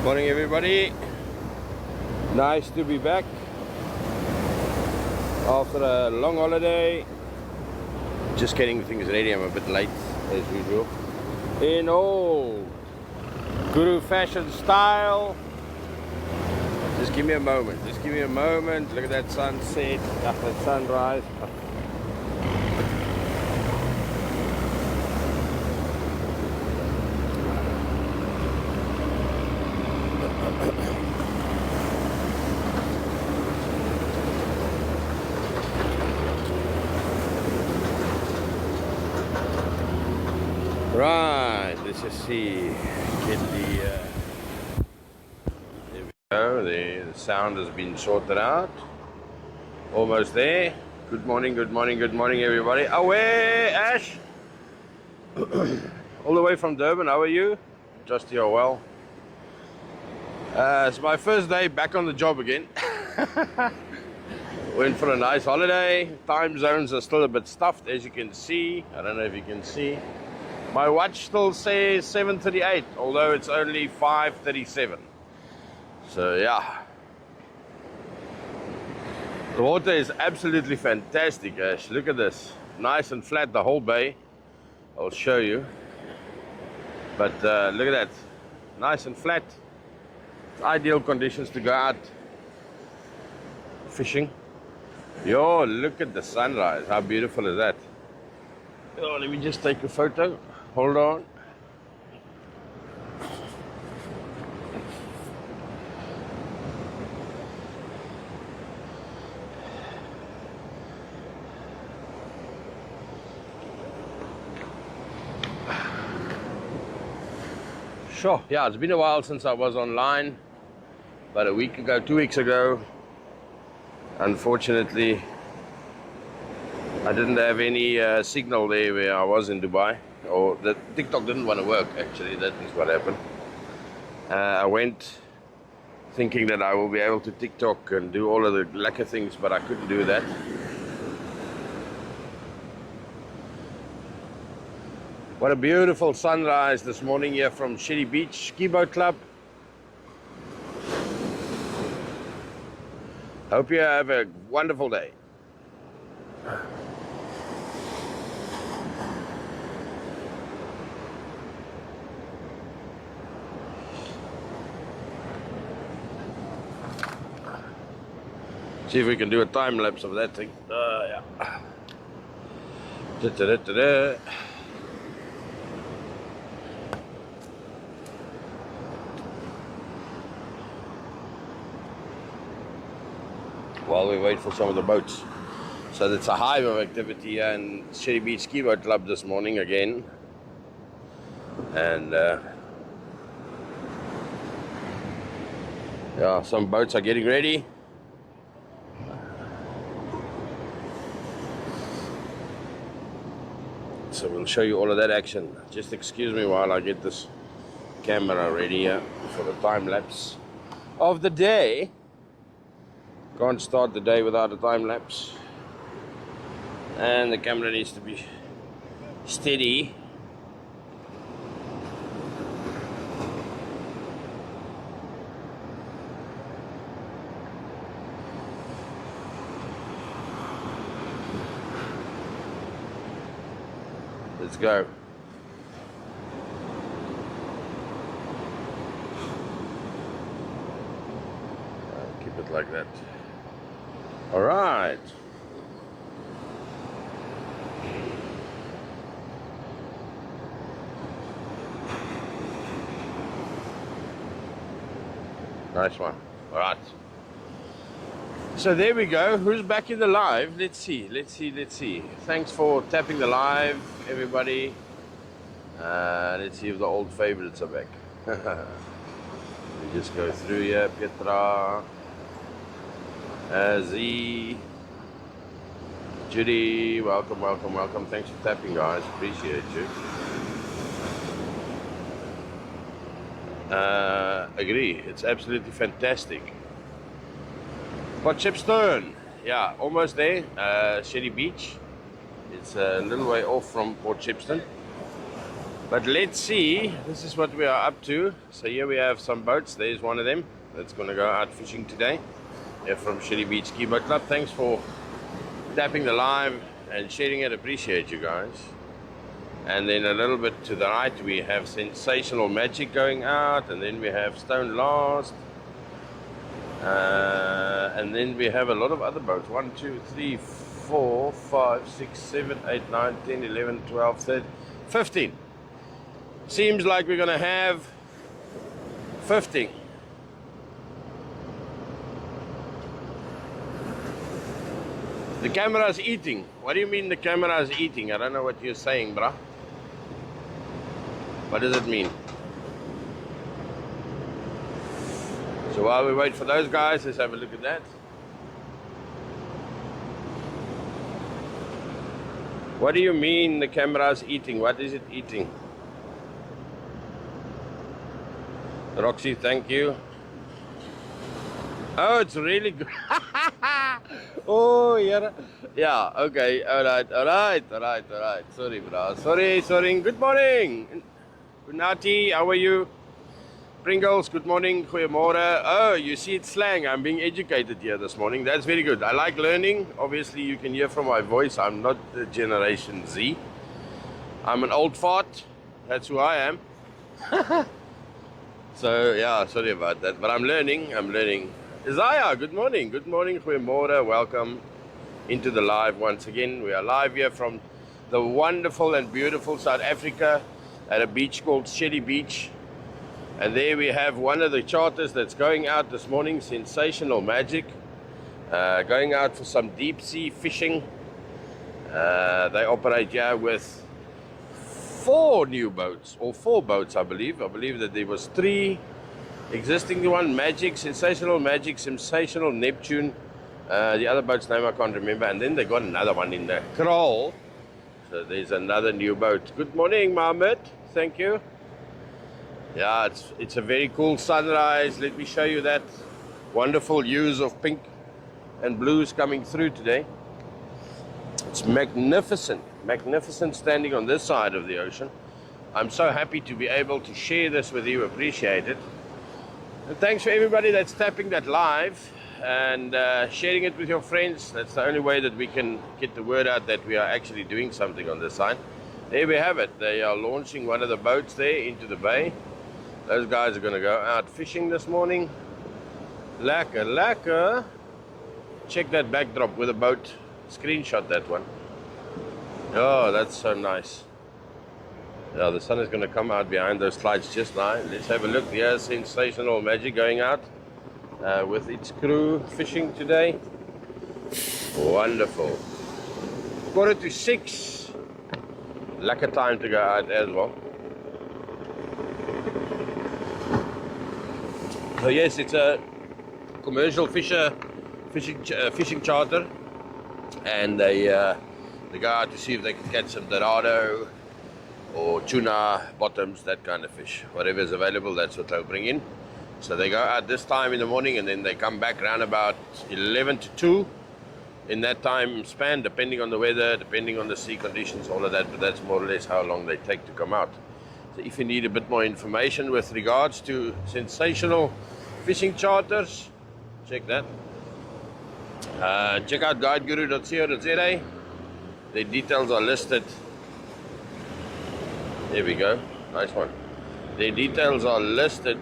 Morning everybody, nice to be back after a long holiday. Just getting things ready, I'm a bit late as usual in old Guru fashion style. Just give me a moment, look at that sunset, that sunrise. Right, let's just see, get the, there we go, the sound has been sorted out, almost there. Good morning everybody. Away, Ash, all the way from Durban, how are you? Just here, well. It's my first day back on the job again. Went for a nice holiday. Time zones are still a bit stuffed, as you can see. I don't know if you can see. My watch still says 7:38, although it's only 5:37. So yeah. The water is absolutely fantastic, Ash. Look at this. Nice and flat, the whole bay. I'll show you. But look at that. Nice and flat. It's ideal conditions to go out fishing. Yo, look at the sunrise. How beautiful is that? Oh, let me just take a photo. Hold on. Sure. Yeah, it's been a while since I was online. About a week ago, 2 weeks ago. Unfortunately, I didn't have any signal there where I was in Dubai. Or the TikTok didn't want to work, actually. That is what happened. I went thinking that I will be able to TikTok and do all of the lekker things, but I couldn't do that. What a beautiful sunrise this morning here from Shelly Beach Skiboat Club. Hope you have a wonderful day. See if we can do a time lapse of that thing. Yeah. Da-da-da-da-da. While we wait for some of the boats. So it's a hive of activity here in Shelly Beach Skiboat Club this morning again. And yeah, some boats are getting ready. So we'll show you all of that action. Just excuse me while I get this camera ready here for the time lapse of the day. Can't start the day without a time lapse. And the camera needs to be steady. Let's go. Keep it like that. All right. Nice one. All right. So there we go. Who's back in the live? Let's see. Thanks for tapping the live, everybody. Let's see if the old favorites are back. We just go through here. Petra, Z, Judy, welcome. Thanks for tapping, guys. Appreciate you. Agree. It's absolutely fantastic. Port Shepstone, yeah, almost there. Shelly Beach. It's a little way off from Port Shepstone. But let's see, this is what we are up to. So here we have some boats. There's one of them that's going to go out fishing today. They're from Shelly Beach Skiboat Club. Thanks for tapping the live and sharing it. Appreciate you guys. And then a little bit to the right we have Sensational Magic going out, and then we have Stone Last, and then we have a lot of other boats. 1, 2, 3, 4, 5, 6, 7, 8, 9, 10, 11, 12, 13, 15. Seems like we're gonna have 50. The camera's eating. What do you mean the camera's eating? I don't know what you're saying, bruh. What does it mean? So while we wait for those guys, let's have a look at that. What do you mean the camera's eating? What is it eating? Roxy, thank you. Oh, it's really good. Oh, yeah. Yeah, okay. All right. Sorry, bro. Sorry. Good morning. Nati, how are you? Pringles, good morning. Goeiemorgen. Oh, you see it's slang. I'm being educated here this morning. That's very good. I like learning. Obviously, you can hear from my voice. I'm not the Generation Z. I'm an old fart. That's who I am. So, yeah, sorry about that. But I'm learning. Isaiah, good morning. Good morning. Goeiemorgen. Welcome into the live once again. We are live here from the wonderful and beautiful South Africa at a beach called Shelly Beach. And there we have one of the charters that's going out this morning, Sensational Magic. Going out for some deep sea fishing. They operate here with 4 new boats, or 4 boats I believe. I believe that there was 3 existing one, Magic, Sensational Magic, Sensational Neptune. The other boat's name I can't remember. And then they got another one in the Kraal. So there's another new boat. Good morning, Mohammed. Thank you. Yeah, it's a very cool sunrise. Let me show you that. Wonderful hues of pink and blues coming through today. It's magnificent standing on this side of the ocean. I'm so happy to be able to share this with you. Appreciate it. And thanks for everybody that's tapping that live and sharing it with your friends. That's the only way that we can get the word out that we are actually doing something on this side. There we have it. They are launching one of the boats there into the bay. Those guys are going to go out fishing this morning. Lekker. Check that backdrop with a boat. Screenshot that one. Oh, that's so nice. Yeah, the sun is going to come out behind those clouds just now. Let's have a look. Here's Sensational Magic going out with its crew fishing today. Wonderful. 5:45. Lekker time to go out as well. So yes, it's a commercial fishing charter, and they go out to see if they can catch some dorado or tuna, bottoms, that kind of fish. Whatever is available, that's what they'll bring in. So they go out this time in the morning, and then they come back around about 11 to 2 in that time span, depending on the weather, depending on the sea conditions, all of that. But that's more or less how long they take to come out. So if you need a bit more information with regards to sensational fishing charters, check that. Check out guideguru.co.za. The details are listed. There we go. Nice one. The details are listed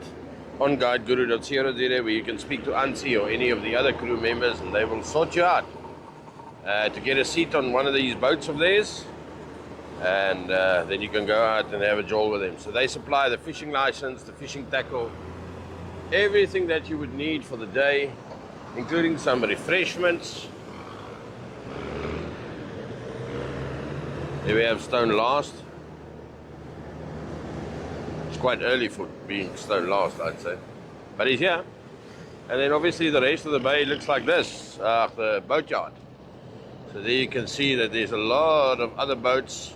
on guideguru.co.za, where you can speak to Ansi or any of the other crew members, and they will sort you out to get a seat on one of these boats of theirs, and then you can go out and have a jawl with them. So they supply the fishing license, the fishing tackle, everything that you would need for the day, including some refreshments. Here we have Stone Last. It's quite early for being Stone Last, I'd say, but he's here. And then obviously the rest of the bay looks like this, the boatyard. So there you can see that there's a lot of other boats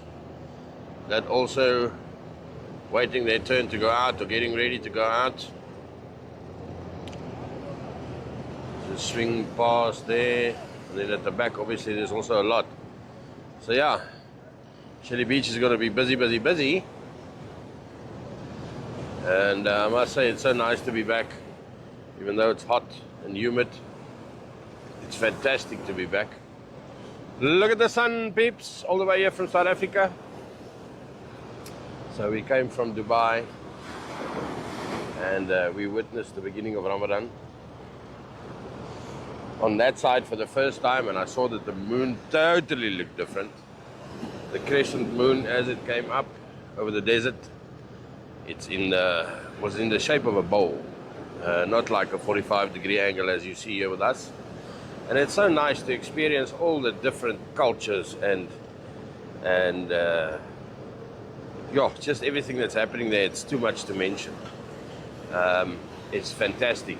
that also waiting their turn to go out or getting ready to go out. So swing past there, and then at the back obviously there's also a lot. So yeah, Shelly Beach is going to be busy. And I must say it's so nice to be back. Even though it's hot and humid, it's fantastic to be back. Look at the sun, peeps, all the way here from South Africa. So we came from Dubai and we witnessed the beginning of Ramadan on that side for the first time, and I saw that the moon totally looked different. The crescent moon as it came up over the desert, was in the shape of a bowl, not like a 45-degree angle as you see here with us. And it's so nice to experience all the different cultures and just everything that's happening there. It's too much to mention. It's fantastic.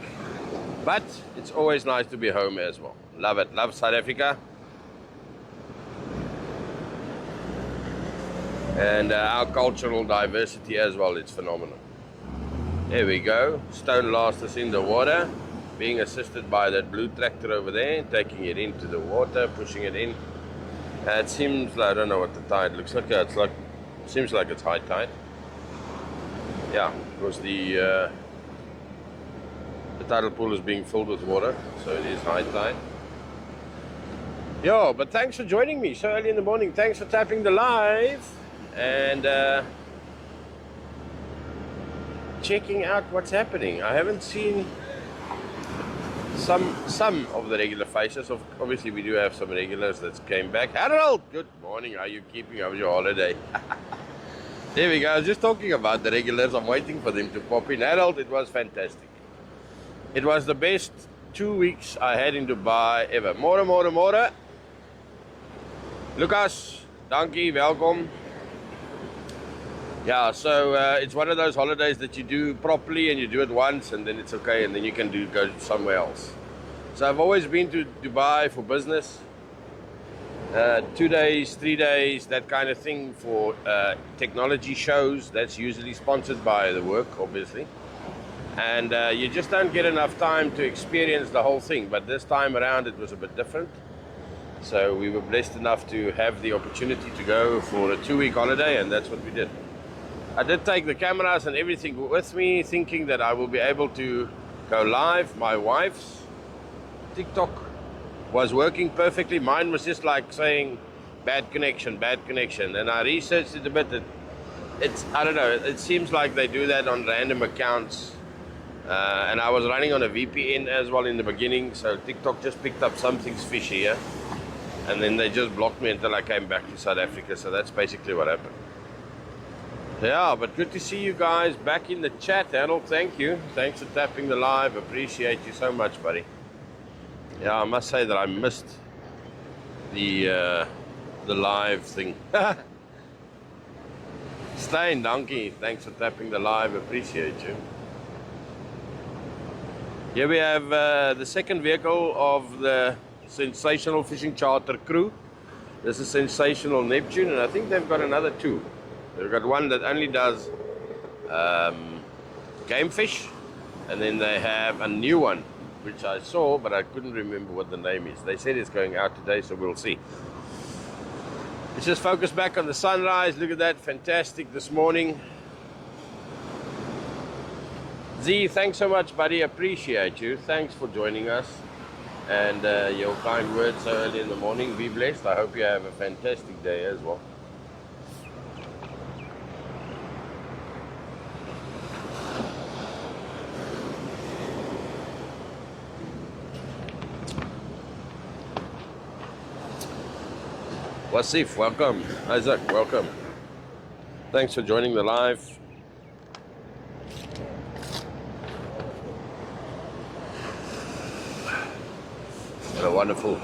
But it's always nice to be home as well. Love it. Love South Africa. And our cultural diversity as well. It's phenomenal. There we go. Stone last us in the water. Being assisted by that blue tractor over there. Taking it into the water. Pushing it in. It seems like, I don't know what the tide looks like. Seems like it's high tide. Yeah, because the tidal pool is being filled with water, so it is high tide. Yo, but thanks for joining me so early in the morning. Thanks for tapping the live and checking out what's happening. I haven't seen some of the regular faces. Obviously, we do have some regulars that came back. Harold, good morning. How are you keeping? How was your holiday? There we go. I was just talking about the regulars. I'm waiting for them to pop in. Harold, it was fantastic. It was the best 2 weeks I had in Dubai ever. More. Lucas, dankie, welkom. Yeah, so it's one of those holidays that you do properly and you do it once and then it's okay and then you can go somewhere else. So I've always been to Dubai for business. 2 days, 3 days, that kind of thing for technology shows. That's usually sponsored by the work, obviously. And you just don't get enough time to experience the whole thing. But this time around it was a bit different. So we were blessed enough to have the opportunity to go for a 2-week holiday, and that's what we did. I did take the cameras and everything with me, thinking that I will be able to go live. My wife's TikTok was working perfectly. Mine was just like saying bad connection. And I researched it a bit. I don't know, it seems like they do that on random accounts. And I was running on a VPN as well in the beginning, so TikTok just picked up something's fishy here. And then they just blocked me until I came back to South Africa, so that's basically what happened. Yeah, but good to see you guys back in the chat. Harold, thank you. Thanks for tapping the live. Appreciate you so much, buddy. Yeah, I must say that I missed the live thing. Stein, donkey. Thanks for tapping the live. Appreciate you. Here we have the second vehicle of the Sensational Fishing Charter crew. This is Sensational Neptune, and I think they've got another two. They've got one that only does game fish, and then they have a new one, which I saw, but I couldn't remember what the name is. They said it's going out today, so we'll see. Let's just focus back on the sunrise. Look at that, fantastic this morning. Z, thanks so much, buddy. Appreciate you. Thanks for joining us and your kind words so early in the morning. Be blessed. I hope you have a fantastic day as well. Wasif, welcome. Isaac, welcome. Thanks for joining the live. What a wonderful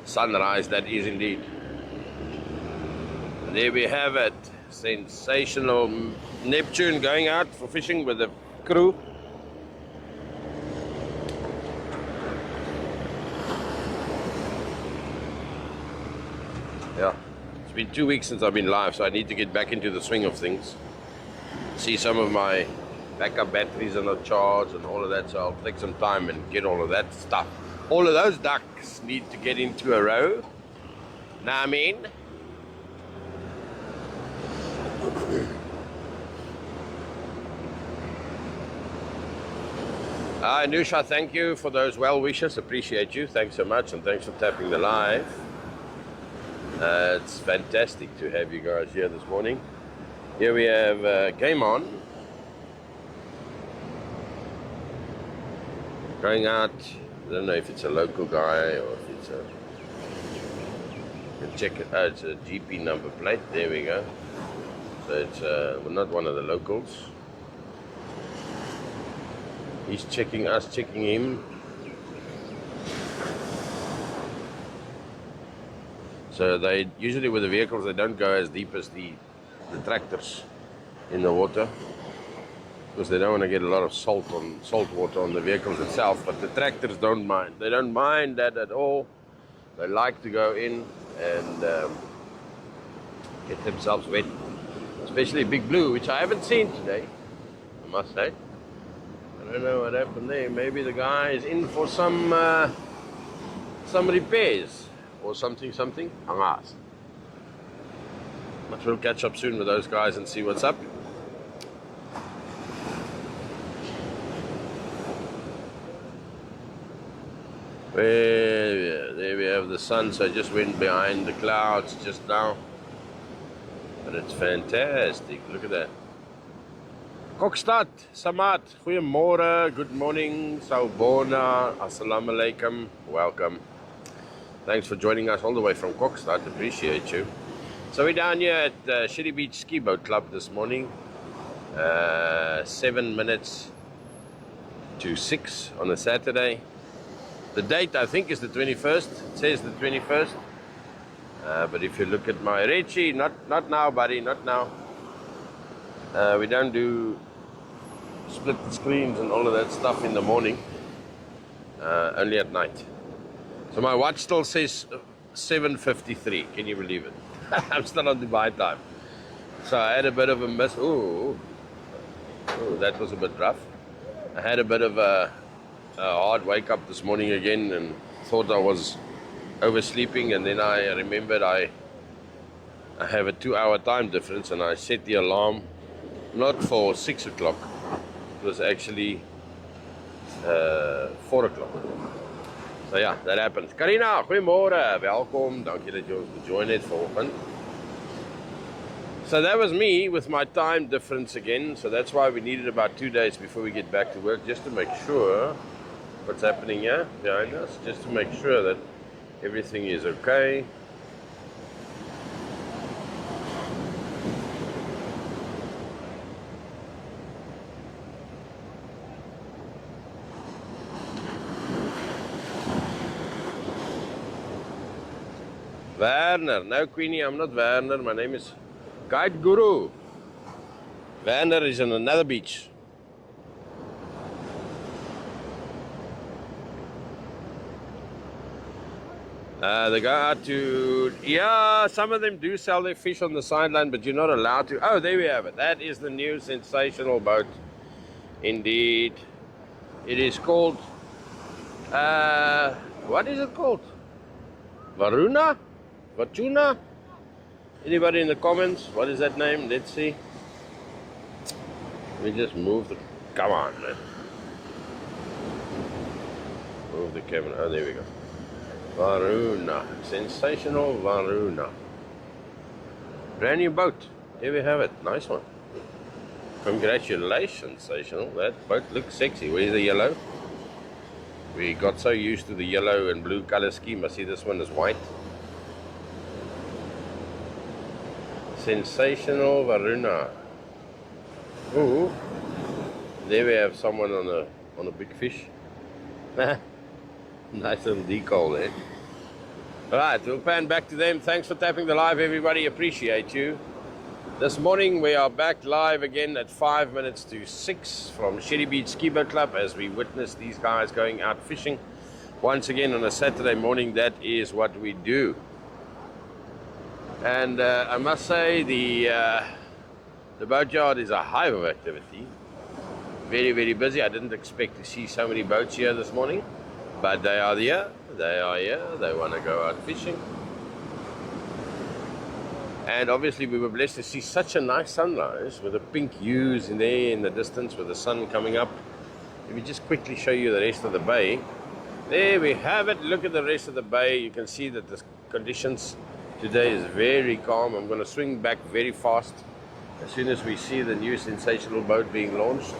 sunrise that is indeed. And there we have it. Sensational Neptune going out for fishing with the crew. Yeah, it's been 2 weeks since I've been live, so I need to get back into the swing of things. See, some of my backup batteries are not charged and all of that, so I'll take some time and get all of that stuff. All of those ducks need to get into a row. Know what I mean? Hi, Nusha, thank you for those well wishes. Appreciate you. Thanks so much, and thanks for tapping the live. It's fantastic to have you guys here this morning. Here we have Game On. Going out. I don't know if it's a local guy or if it's a... You can check it. Oh, it's a GP number plate. There we go. So it's well, not one of the locals. He's checking us, checking him. So they usually with the vehicles they don't go as deep as the tractors in the water because they don't want to get a lot of salt water on the vehicles itself. But the tractors don't mind. They don't mind that at all. They like to go in and get themselves wet, especially Big Blue, which I haven't seen today, I must say. I don't know what happened there. Maybe the guy is in for some repairs or something. Hangas. But we'll catch up soon with those guys and see what's up. There we have the sun, so I just went behind the clouds just now. But it's fantastic. Look at that. Kokstad, Samad, goeiemorgen, good morning, Sawubona, assalamu alaikum, welcome. Thanks for joining us all the way from Kokstad, appreciate you. So we're down here at Shelly Beach Skiboat Club this morning, 7 minutes to 6 on a Saturday. The date I think is the 21st, it says the 21st, but if you look at my Richie, not now buddy, not now. We don't do split the screens and all of that stuff in the morning, only at night. So my watch still says 7:53. Can you believe it? I'm still on Dubai time. So I had a bit of a miss. Ooh, that was a bit rough. I had a bit of a hard wake up this morning again and thought I was oversleeping, and then I remembered I have a 2-hour time difference, and I set the alarm not for 6 o'clock. It was actually 4 o'clock. So yeah, that happens. Karina, goeiemorgen, welkom. Dankie dat jy ons gejoin het vanoggend. So that was me with my time difference again. So that's why we needed about 2 days before we get back to work, just to make sure what's happening here behind us, just to make sure that everything is okay. Werner, no Queenie, I'm not Werner, my name is Guide Guru. Werner is on another beach. They go out to, yeah, some of them do sell their fish on the sideline, but you're not allowed to. Oh, there we have it. That is the new sensational boat. Indeed. It is called, what is it called? Varuna? Vatuna? Anybody in the comments? What is that name? Let's see. Let me just move the, come on, man. Move the camera. Oh, there we go. Varuna. Sensational Varuna. Brand new boat. There we have it. Nice one. Congratulations, sensational. That boat looks sexy. Where's the yellow? We got so used to the yellow and blue color scheme. I see this one is white. Sensational Varuna. Ooh. There we have someone on a big fish. Nice little decal there. Alright, we'll pan back to them. Thanks for tapping the live, everybody. Appreciate you. This morning we are back live again at 5 minutes to 6 from Shelly Beach Skiboat Club as we witness these guys going out fishing. Once again on a Saturday morning, that is what we do. And I must say the boatyard is a hive of activity. Very, very busy. I didn't expect to see so many boats here this morning, but they are here. They are here. They want to go out fishing. And obviously we were blessed to see such a nice sunrise with the pink hues in there in the distance with the sun coming up. Let me just quickly show you the rest of the bay. There we have it. Look at the rest of the bay. You can see that the conditions today is very calm. I'm going to swing back very fast as soon as we see the new sensational boat being launched.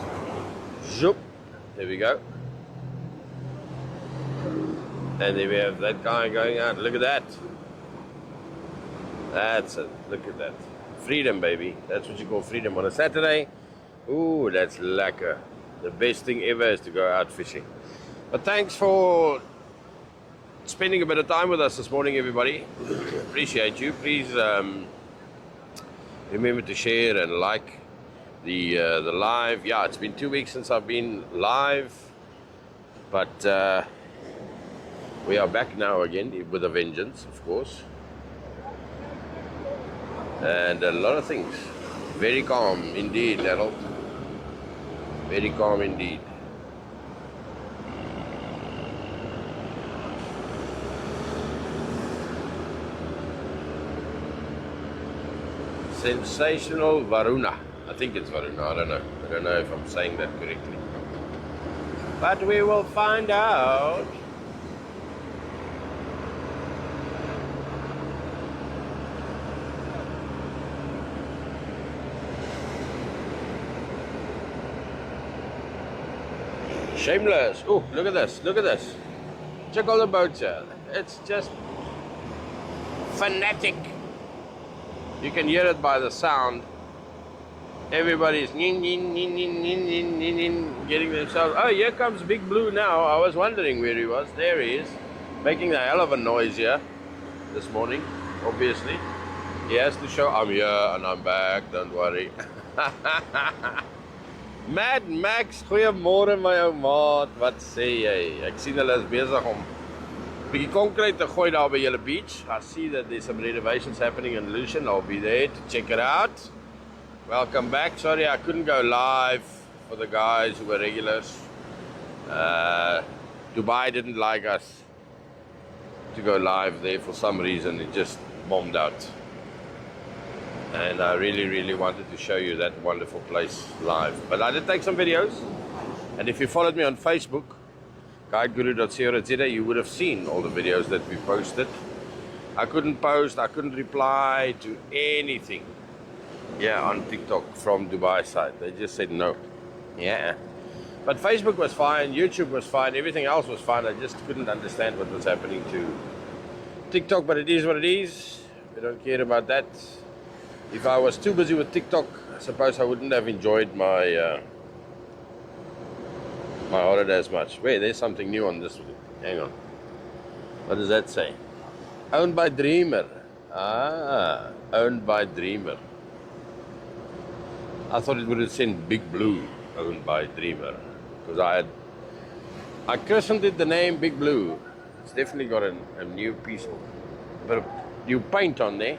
Zoop. There we go. And there we have that guy going out. Look at that. That's it. Look at that. Freedom, baby. That's what you call freedom on a Saturday. Ooh, that's lekker. The best thing ever is to go out fishing. But thanks for spending a bit of time with us this morning, everybody. Appreciate you. Please remember to share and like the live. Yeah, it's been 2 weeks since I've been live, but we are back now again with a vengeance, of course, and a lot of things. Very calm indeed, Harold. Very calm indeed. Sensational Varuna. I think it's Varuna. I don't know. I don't know if I'm saying that correctly. But we will find out. Shameless. Oh, look at this. Look at this. Check all the boats here. It's just fanatic. You can hear it by the sound. Everybody's getting themselves. Oh, here comes Big Blue now. I was wondering where he was. There he is, making a hell of a noise here this morning. Obviously, he has to show I'm here and I'm back. Don't worry. Mad Max, goeiemôre my ou maat. Wat sê jy? Ek sien hulle is besig om bietjie konkrete te gooi daar by julle beach. I see that there's some renovations happening in Lucian. I'll be there to check it out. Welcome back. Sorry I couldn't go live for the guys who were regulars. Dubai didn't like us to go live there for some reason. It just bombed out. And I really wanted to show you that wonderful place live. But I did take some videos. And if you followed me on Facebook, guideguru.co.za, you would have seen all the videos that we posted. I couldn't post, I couldn't reply to anything, yeah, on TikTok from Dubai side. They just said no. Yeah. But Facebook was fine, YouTube was fine, everything else was fine. I just couldn't understand what was happening to TikTok, but it is what it is. We don't care about that. If I was too busy with TikTok, I suppose I wouldn't have enjoyed my my holiday as much. Wait, there's something new on this. Hang on. What does that say? Owned by Dreamer. Ah, owned by Dreamer. I thought it would have said Big Blue, owned by Dreamer, because I christened it the name Big Blue. It's definitely got a new piece of bit of new paint on there.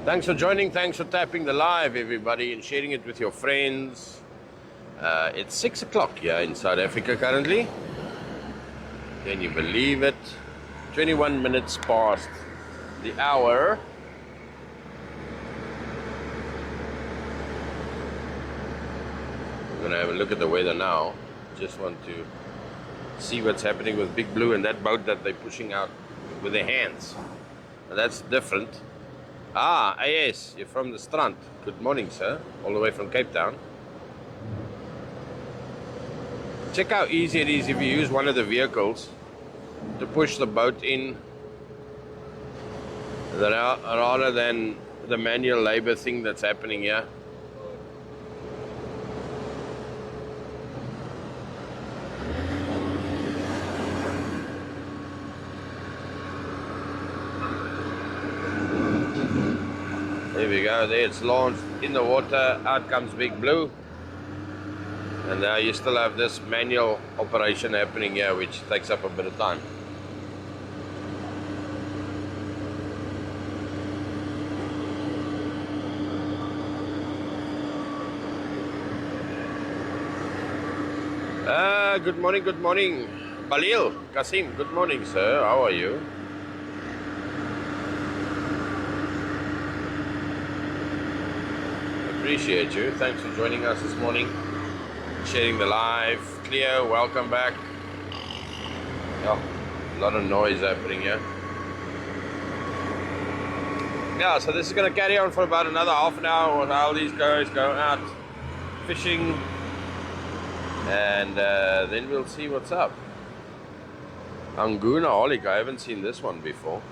Thanks for joining, thanks for tapping the live, everybody, and sharing it with your friends. It's 6 o'clock here in South Africa currently. Can you believe it? 21 minutes past the hour. I'm going to have a look at the weather now. Just want to see what's happening with Big Blue and that boat that they're pushing out with their hands. Now that's different. Ah, yes, you're from the Strand. Good morning, sir. All the way from Cape Town. Check how easy it is if you use one of the vehicles to push the boat in rather than the manual labor thing that's happening here. There we go, there it's launched in the water, out comes Big Blue. And now you still have this manual operation happening here, which takes up a bit of time. Good morning, good morning. Balil, Kasim, good morning, sir. How are you? Appreciate you. Thanks for joining us this morning. Sharing the live. Cleo, welcome back. Yeah, a lot of noise happening here. Yeah, so this is going to carry on for about another half an hour while these guys go out fishing. And then we'll see what's up. Angunaholic, I haven't seen this one before.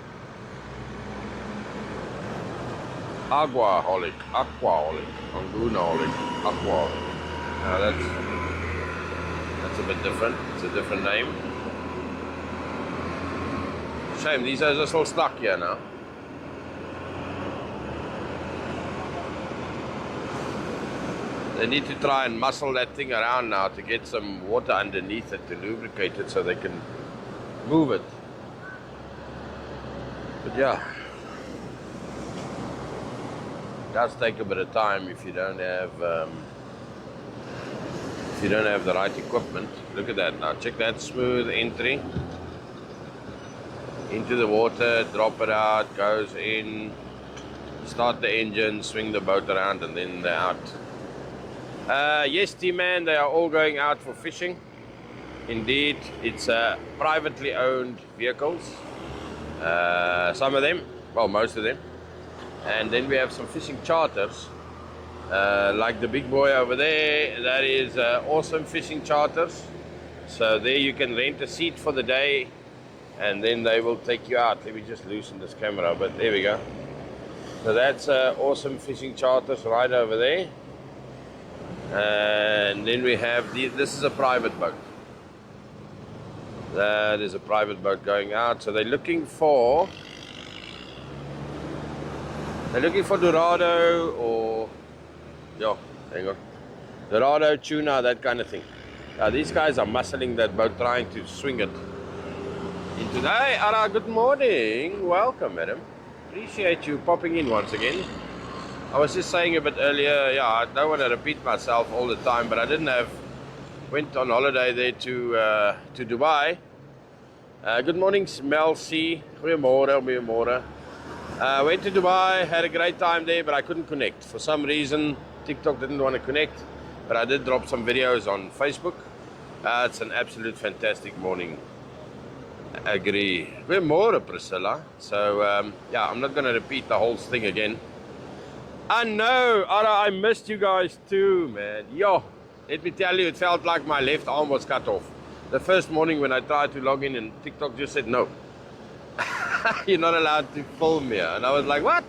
Aquaholic, Angunaholic, Aquaholic. Now that's a bit different. It's a different name. Shame, these guys are still stuck here now. They need to try and muscle that thing around now to get some water underneath it to lubricate it so they can move it. But yeah, it does take a bit of time if you don't have the right equipment. Look at that now. Check that smooth entry into the water, drop it out, goes in, start the engine, swing the boat around, and then they're out. Yes, T-Man, they are all going out for fishing. Indeed, it's privately owned vehicles. Some of them, well, most of them. And then we have some fishing charters, like the big boy over there. That is awesome fishing charters. So there you can rent a seat for the day, and then they will take you out. Let me just loosen this camera, but there we go. So that's awesome fishing charters right over there. And then we have this is a private boat. That is a private boat going out. So they're looking for Dorado or hang on, Dorado, tuna, that kind of thing. Now these guys are muscling that boat, trying to swing it into the. Hey, Ara, good morning. Welcome, madam. Appreciate you popping in once again. I was just saying a bit earlier, yeah, I don't want to repeat myself all the time, but I went on holiday there to Dubai. Good morning, Mel C. Goeiemorgen. Went to Dubai, had a great time there, but I couldn't connect. For some reason, TikTok didn't want to connect, but I did drop some videos on Facebook. It's an absolute fantastic morning. Agree. Goeiemorgen, Priscilla. So, yeah, I'm not going to repeat the whole thing again. I know, Ara, I missed you guys too, man. Yo, let me tell you, it felt like my left arm was cut off. The first morning when I tried to log in and TikTok just said no. You're not allowed to film here. And I was like, what?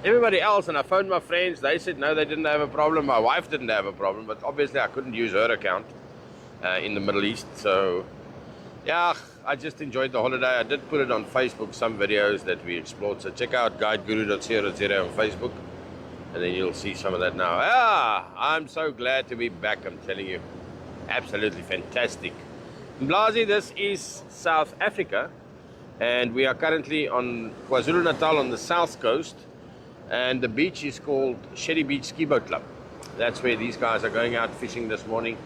Everybody else, and I phoned my friends, they said no, they didn't have a problem. My wife didn't have a problem, but obviously I couldn't use her account in the Middle East. So, yeah, I just enjoyed the holiday. I did put it on Facebook, some videos that we explored. So check out guideguru.co.za on Facebook, and then you'll see some of that now. I'm so glad to be back, I'm telling you. Absolutely fantastic. Mlazi, this is South Africa, and we are currently on KwaZulu-Natal on the south coast, and the beach is called Shelly Beach Skiboat Club. That's where these guys are going out fishing this morning,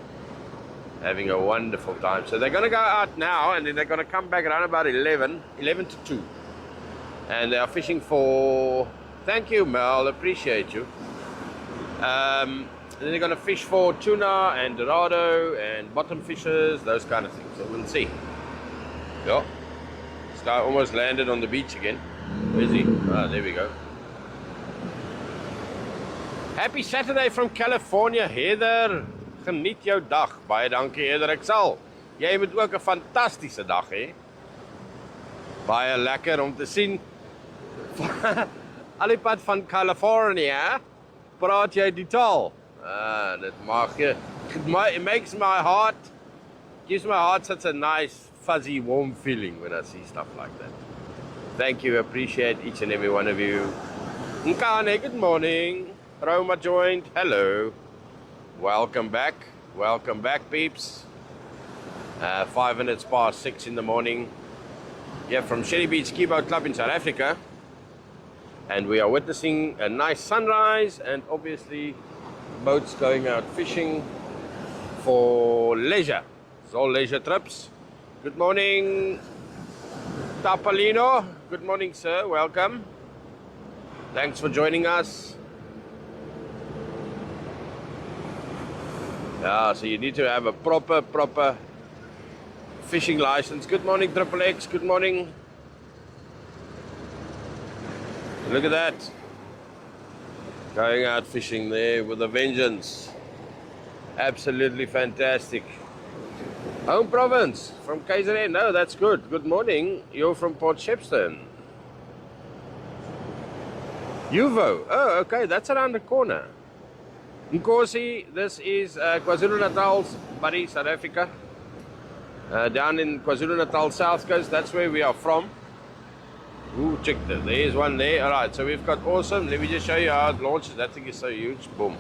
having a wonderful time. So they're going to go out now, and then they're going to come back around about 11 to 2. And they are fishing for, thank you, Mel, appreciate you. Then they're going to fish for tuna and dorado and bottom fishes, those kind of things. So we'll see. Yeah. This guy almost landed on the beach again. Where is he? Ah, there we go. Happy Saturday from California, Heather. Geniet jou dag. Baie dankie, Heather. Ek sal. Jy moet ook 'n fantastiese dag hê. Baie lekker om te sien. Al die pad van California praat jy die taal. Dit maak jy. It makes my heart, gives my heart such a nice, fuzzy, warm feeling when I see stuff like that. Thank you. Appreciate each and every one of you. Nkane, good morning. Roma joined. Hello. Welcome back. Welcome back, peeps. 5 minutes past 6 in the morning. Yeah, from Shelly Beach Skiboat Club in South Africa. And we are witnessing a nice sunrise and obviously boats going out fishing for leisure. It's all leisure trips. Good morning, Tapalino. Good morning, sir. Welcome. Thanks for joining us. Yeah, so you need to have a proper fishing license. Good morning, Triple X. Good morning. Look at that. Going out fishing there with a vengeance. Absolutely fantastic. Home province from KZN. No, that's good. Good morning. You're from Port Shepstone. Uvo. Oh, okay. That's around the corner. Nkosi, this is KwaZulu-Natal's buddy, South Africa. Down in KwaZulu-Natal South Coast. That's where we are from. Ooh, check that. There's one there. All right, so we've got awesome. Let me just show you how it launches. That thing is so huge. Boom.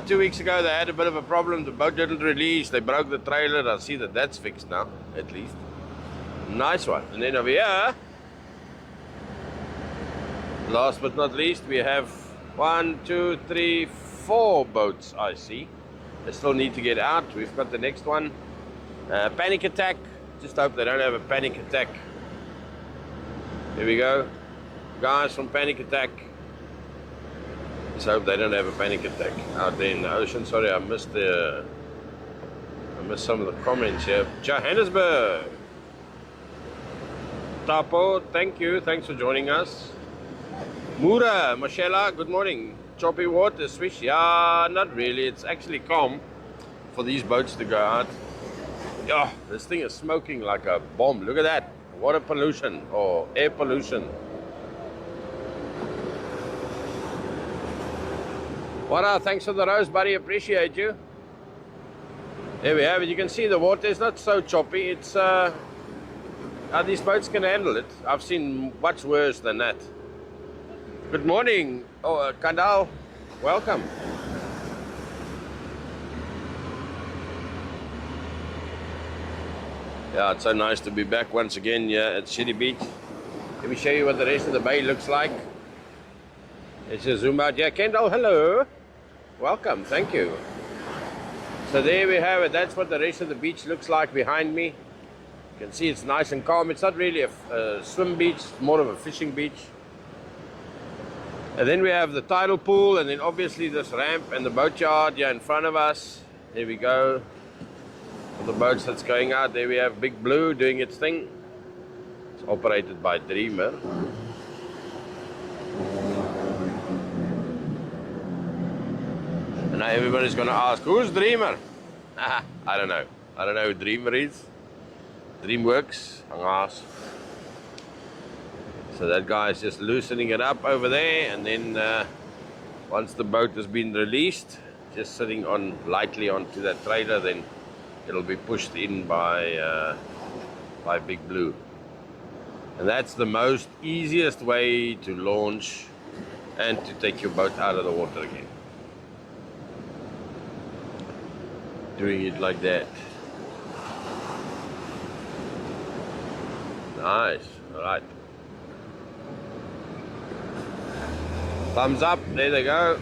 2 weeks ago, they had a bit of a problem. The boat didn't release. They broke the trailer. I see that that's fixed now, at least. Nice one. And then over here, last but not least, we have 1, 2, 3, 4 boats, I see. They still need to get out. We've got the next one. Panic attack. Just hope they don't have a panic attack. Here we go. Guys from Panic Attack. Just hope they don't have a panic attack out there in the ocean. Sorry, I missed some of the comments here. Johannesburg. Tapo, thank you. Thanks for joining us. Mura, Michela, good morning. Choppy water, swish. Yeah, not really. It's actually calm for these boats to go out. Yeah, this thing is smoking like a bomb. Look at that. Water pollution or air pollution. Wara, thanks for the rose, buddy. Appreciate you. There we have it. You can see the water is not so choppy. It's how these boats can handle it. I've seen much worse than that. Good morning. Oh, Kandal, welcome. Yeah, it's so nice to be back once again here at Shelly Beach. Let me show you what the rest of the bay looks like. Let's just zoom out. Yeah, Kendall, hello. Welcome, thank you. So there we have it. That's what the rest of the beach looks like behind me. You can see it's nice and calm. It's not really a swim beach, it's more of a fishing beach. And then we have the tidal pool, and then obviously this ramp and the boatyard here in front of us. There we go. The boats that's going out. There we have Big Blue doing its thing. It's operated by Dreamer. And now everybody's going to ask, who's Dreamer? I don't know. I don't know who Dreamer is. Dreamworks. Hangas. So that guy is just loosening it up over there, and then once the boat has been released, just sitting on lightly onto that trailer, then it'll be pushed in by Big Blue. And that's the most easiest way to launch and to take your boat out of the water again. Doing it like that. Nice. All right. Thumbs up. There they go.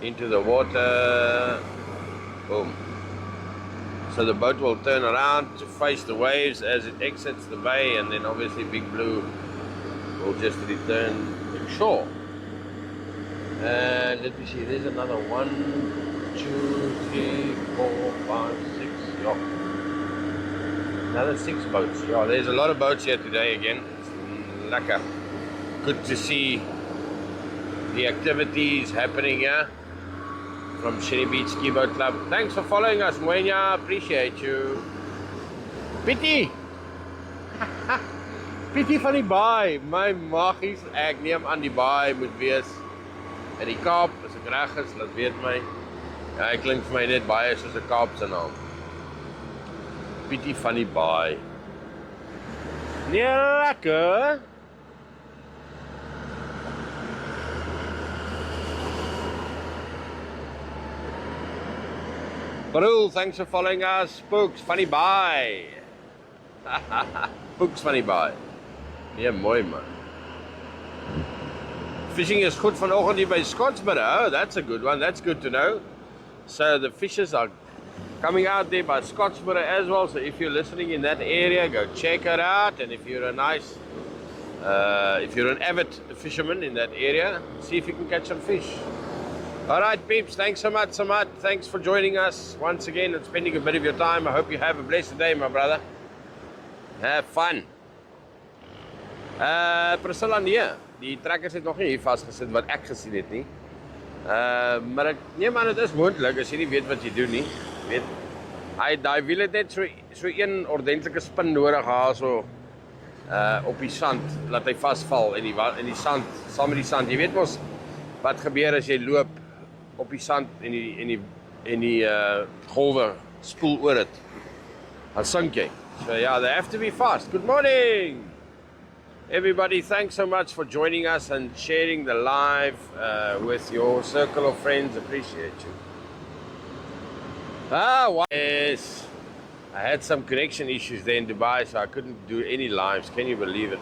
Into the water. Boom. So the boat will turn around to face the waves as it exits the bay, and then obviously Big Blue will just return to shore. And let me see, there's another 1, 2, 3, 4, 5, 6. Yeah. Another 6 boats. Yeah, there's a lot of boats here today again. It's lekker. Good to see the activities happening here from Shelly Beach Skiboat Club. Thanks for following us, Mwenya. Appreciate you. Pity! Pity van die baai. My magies. Ek neem aan die baai moet wees in die Kaap. As ek reg is, laat weet my. Ja, hy klink vir my net baie soos 'n Kaapse naam. Pity van die baai. Nee, lekker. Brul, thanks for following us. Spooks, funny bye. Spooks, funny bye. Ja, mooi man. Fishing is goed vanoggend hier by Scottsboro. Oh, that's a good one. That's good to know. So the fishes are coming out there by Scottsboro as well. So if you're listening in that area, go check it out. And if you're a nice If you're an avid fisherman in that area, see if you can catch some fish. All right, peeps, thanks so much, Thanks for joining us once again and spending a bit of your time. I hope you have a blessed day, my brother. Have fun. Priscilla, nee, die trekkers het nog nie hier vastgesit wat ek gesien het nie. Maar ek neem aan, het is moontlik as jy nie weet wat jy doen nie. Weet, daai wiel het net so een ordentlike spin nodig gehad so op die sand, laat hy vastval in die sand, saam met die sand. Jy weet mos wat gebeur as jy loop op die sand en die golwe spoel oor het. Dan sink jy. So yeah, they have to be fast. Good morning! Everybody, thanks so much for joining us and sharing the live with your circle of friends. Appreciate you. Yes. I had some connection issues there in Dubai, so I couldn't do any lives. Can you believe it?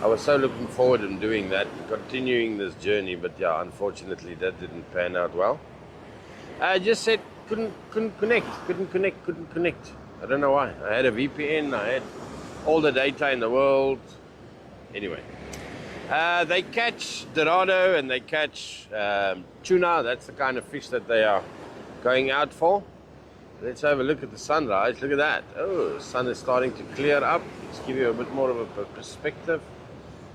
I was so looking forward to doing that, continuing this journey, but yeah, unfortunately that didn't pan out well. I just said couldn't connect. I don't know why. I had a VPN, I had all the data in the world. Anyway, they catch dorado and they catch tuna. That's the kind of fish that they are going out for. Let's have a look at the sunrise. Look at that. Oh, the sun is starting to clear up. Let's give you a bit more of a perspective.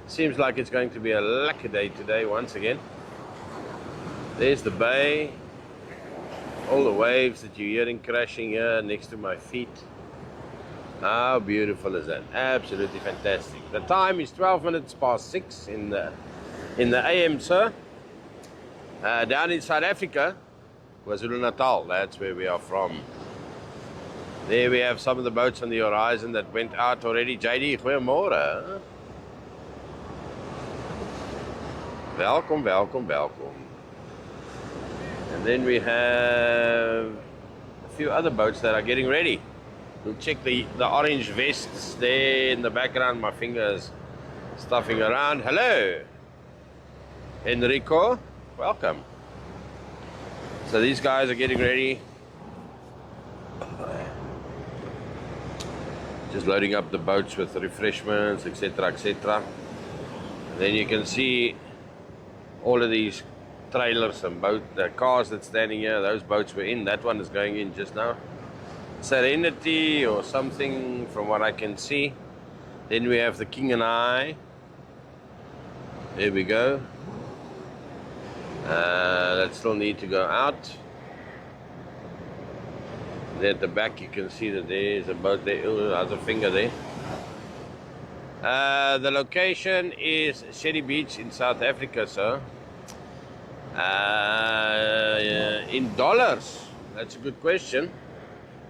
Seems like it's going to be a lucky day today once again. There's the bay. All the waves that you're hearing crashing here next to my feet. How beautiful is that? Absolutely fantastic. The time is 12 minutes past 6 in the AM, sir. Down in South Africa, KwaZulu-Natal, that's where we are from. There we have some of the boats on the horizon that went out already. JD, goeiemorgen. Welkom. And then we have a few other boats that are getting ready. We'll check the orange vests there in the background. My fingers stuffing around. Hello, Enrico. Welcome. So these guys are getting ready. Just loading up the boats with refreshments, etc., etc. And then you can see all of these trailers and the cars that's standing here. Those boats were in. That one is going in just now. Serenity or something from what I can see. Then we have the King and I. There we go. That still need to go out. There at the back you can see that there's a boat there. Oh, there's a finger there. The location is Shelly Beach in South Africa, sir. In dollars, that's a good question.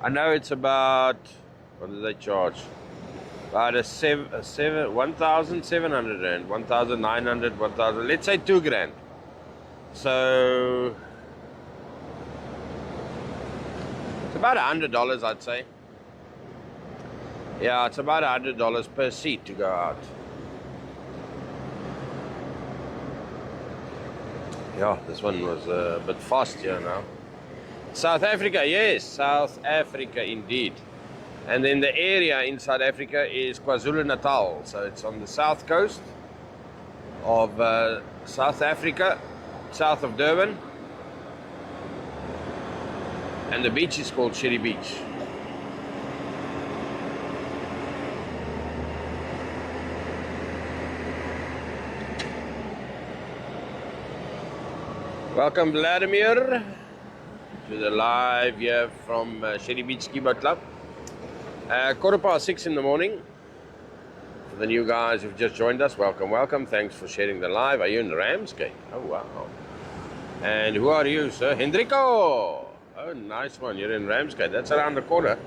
I know it's about, what do they charge? About 1,700 rand, 1,900, 1,000, let's say 2 grand. So it's about $100, I'd say. Yeah, it's about $100 per seat to go out. Yeah, this one was a bit fast here now. South Africa, yes, South Africa indeed. And then the area in South Africa is KwaZulu-Natal. So it's on the south coast of South Africa, south of Durban. And the beach is called Shelly Beach. Welcome, Vladimir, to the live here from Shelly Beach Skiboat Club. 6:15 in the morning. For the new guys who've just joined us, welcome. Thanks for sharing the live. Are you in Ramsgate? Oh, wow. And who are you, sir? Hendrico. Oh, nice one. You're in Ramsgate. That's around the corner.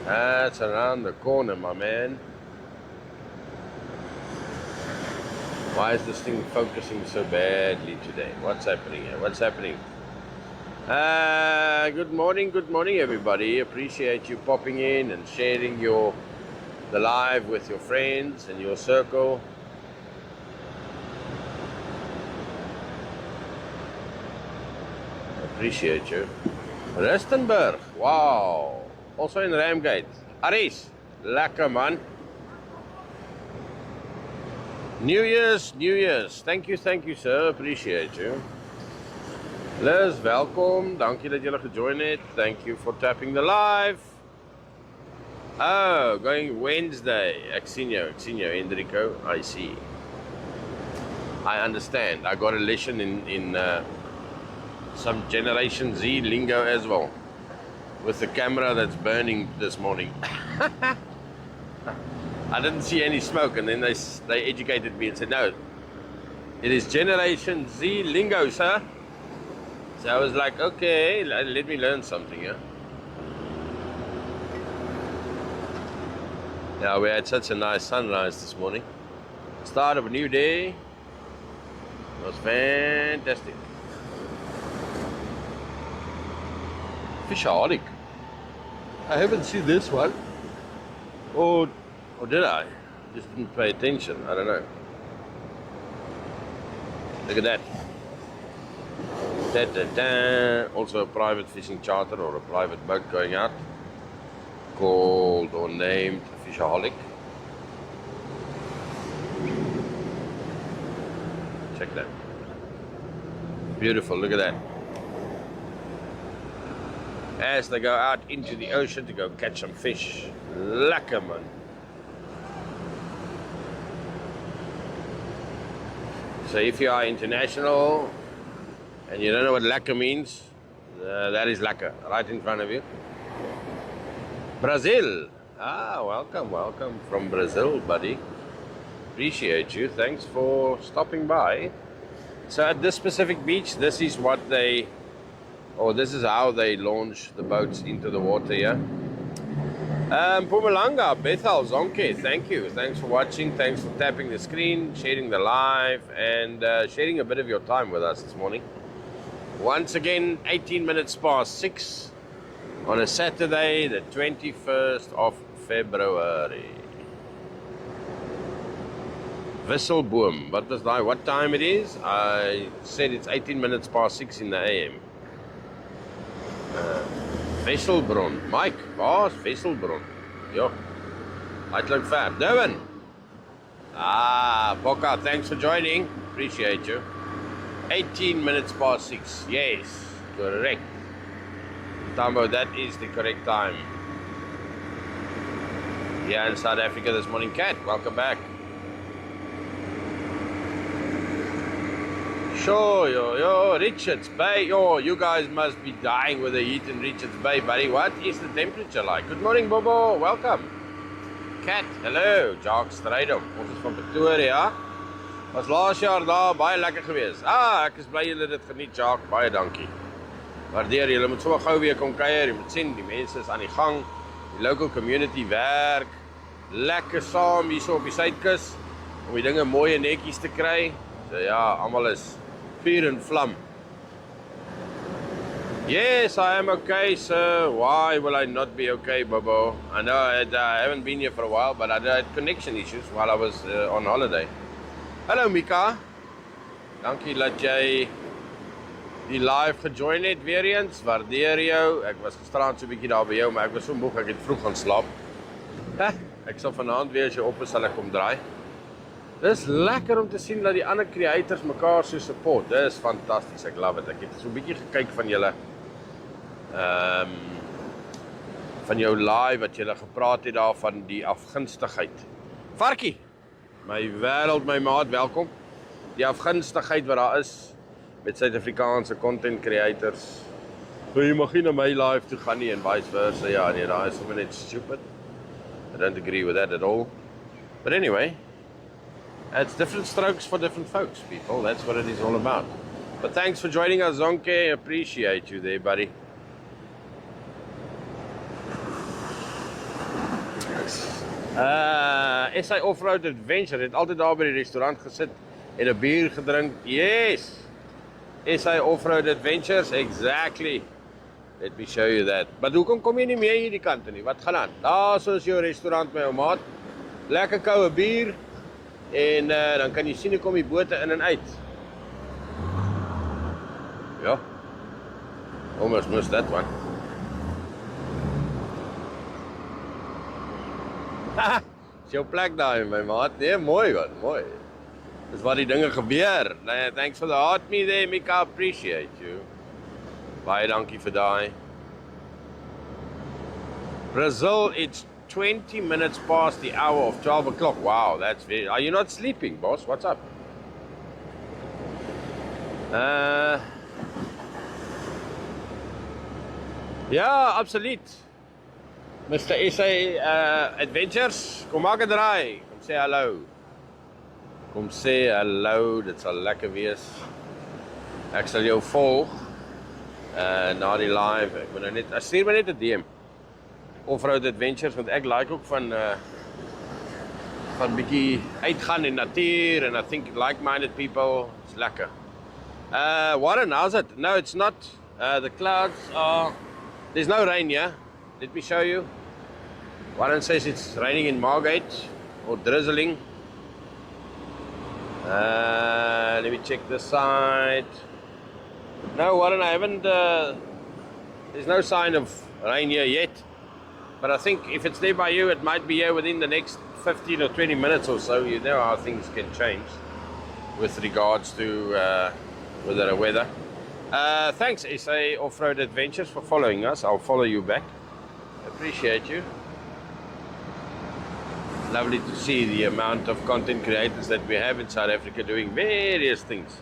That's around the corner, my man. Why is this thing focusing so badly today? What's happening here? What's happening? Good morning, everybody. Appreciate you popping in and sharing the live with your friends and your circle. Appreciate you. Rustenburg, wow. Also in Ramgate. Aris, lekker man. New Year's. Thank you, sir. Appreciate you. Liz, welkom. Dankie dat julle gejoin het. Thank you for tapping the live. Oh, going Wednesday. Ek sien jou, Enrico. I see. I understand. I got a lesson in some Generation Z lingo as well. With the camera that's burning this morning. I didn't see any smoke, and then they educated me and said, no, it is Generation Z lingo, sir. So I was like, okay, let me learn something, yeah. Yeah, we had such a nice sunrise this morning. Start of a new day. It was fantastic. Fishaholic. I haven't seen this one. Or did I? Just didn't pay attention. I don't know. Look at that. Also a private fishing charter or a private boat going out. Called or named Fishaholic. Check that. Beautiful. Look at that. As they go out into the ocean to go catch some fish. Lekker man. So if you are international and you don't know what lekker means, that is lekker, right in front of you. Brazil. Welcome from Brazil, buddy. Appreciate you. Thanks for stopping by. So at this specific beach, this is how they launch the boats into the water here. Mpumalanga, Bethel, Zonke, thank you. Thanks for watching. Thanks for tapping the screen, sharing the live, and sharing a bit of your time with us this morning. Once again, 18 minutes past 6 on a Saturday, the 21st of February. Wisselboom. What time it is? I said it's 18 minutes past 6 in the AM. Wesselbron. Mike, waar's Wesselbron? Ja. Uitloop ver. Durban. Boka, thanks for joining. Appreciate you. 18 minutes past 6. Yes, correct. Tambo, that is the correct time. Yeah, in South Africa this morning. Kat, welcome back. Sure, yo, Richards Bay. Yo, you guys must be dying with the heat in Richards Bay, buddy. What is the temperature like? Good morning, Bobo. Welcome. Kat, hello. Jacques Strydom. Ons is van Pretoria. Was laas jaar daar baie lekker gewees. Ek is bly julle dit geniet, Jacques. Baie dankie. Waardeer, julle moet so gou weer kom kuier. Jy moet sien, die mense is aan die gang. Die local community werk. Lekker saam hier so op die suidkus om die dinge mooi en netjies te kry. So ja, almal is vuur en vlam. Yes, I am okay, sir. Why will I not be okay, Bobo? I know I haven't been here for a while, but I had connection issues while I was on holiday. Hallo Mika. Dankie dat jy die live gejoin het weer eens. Waardeer jou. Ek was gisterand so 'n bietjie daar by jou, maar ek was so moeg ek het vroeg gaan slaap. Ek sal vanaand weer as jy op is sal ek kom draai. Dis lekker om te sien dat die ander creators mekaar so support. Dis fantasties. Ek love it. Ek het so 'n bietjie gekyk van julle van jou live wat julle gepraat het daar van die afgunstigheid. Varkie. My wêreld, my maat, welkom. Die afgunstigheid wat daar is met Suid-Afrikaanse content creators. Jy mag nie na my live toe gaan nie en vice versa. Ja, nee, daar is sommer net stupid. I don't agree with that at all. But anyway, it's different strokes for different folks, people. That's what it is all about. But thanks for joining us, Zonke. Appreciate you there, buddy. SA Offroad Adventure het altyd daar by die restaurant gesit en 'n bier gedrink. Yes! SA Offroad Adventures, exactly. Let me show you that. Maar hoekom kom jy nie meer hierdie kant toe nie? Wat gaan aan? Daar is jou restaurant, my ou maat. Lekker koue bier. En dan kan jy sien hoe kom die bote in en uit. Ja. Almost missed that one. Haha, is jou plek daar, my maat. Nee, mooi man, mooi. Dis wat die dinge gebeur. Thanks for the heart me there, Mika. Appreciate you. Baie dankie vir daai. Brazil, it's 20 minutes past the hour of 12 o'clock. Wow, that's very... Are you not sleeping, boss? What's up? Ja, absoluut. Mr. SA Adventures, kom maak 'n draai. Kom sê hallo. Kom sê hallo, dit sal lekker wees. Ek sal jou volg na die live. Ek moet nou net, stuur my net 'n DM. Off-road Adventures, want ek like ook van bietjie uitgaan in natuur, and I think like-minded people, it's lekker. Warren, how's it? No, it's not. The clouds are... There's no rain here. Let me show you. Warren says it's raining in Margate, or drizzling. Let me check this side. No, Warren, I haven't... there's no sign of rain here yet. But I think if it's there by you, it might be here within the next 15 or 20 minutes or so. You know how things can change with regards to weather. Thanks, SA Off-Road Adventures, for following us. I'll follow you back. Appreciate you. Lovely to see the amount of content creators that we have in South Africa doing various things.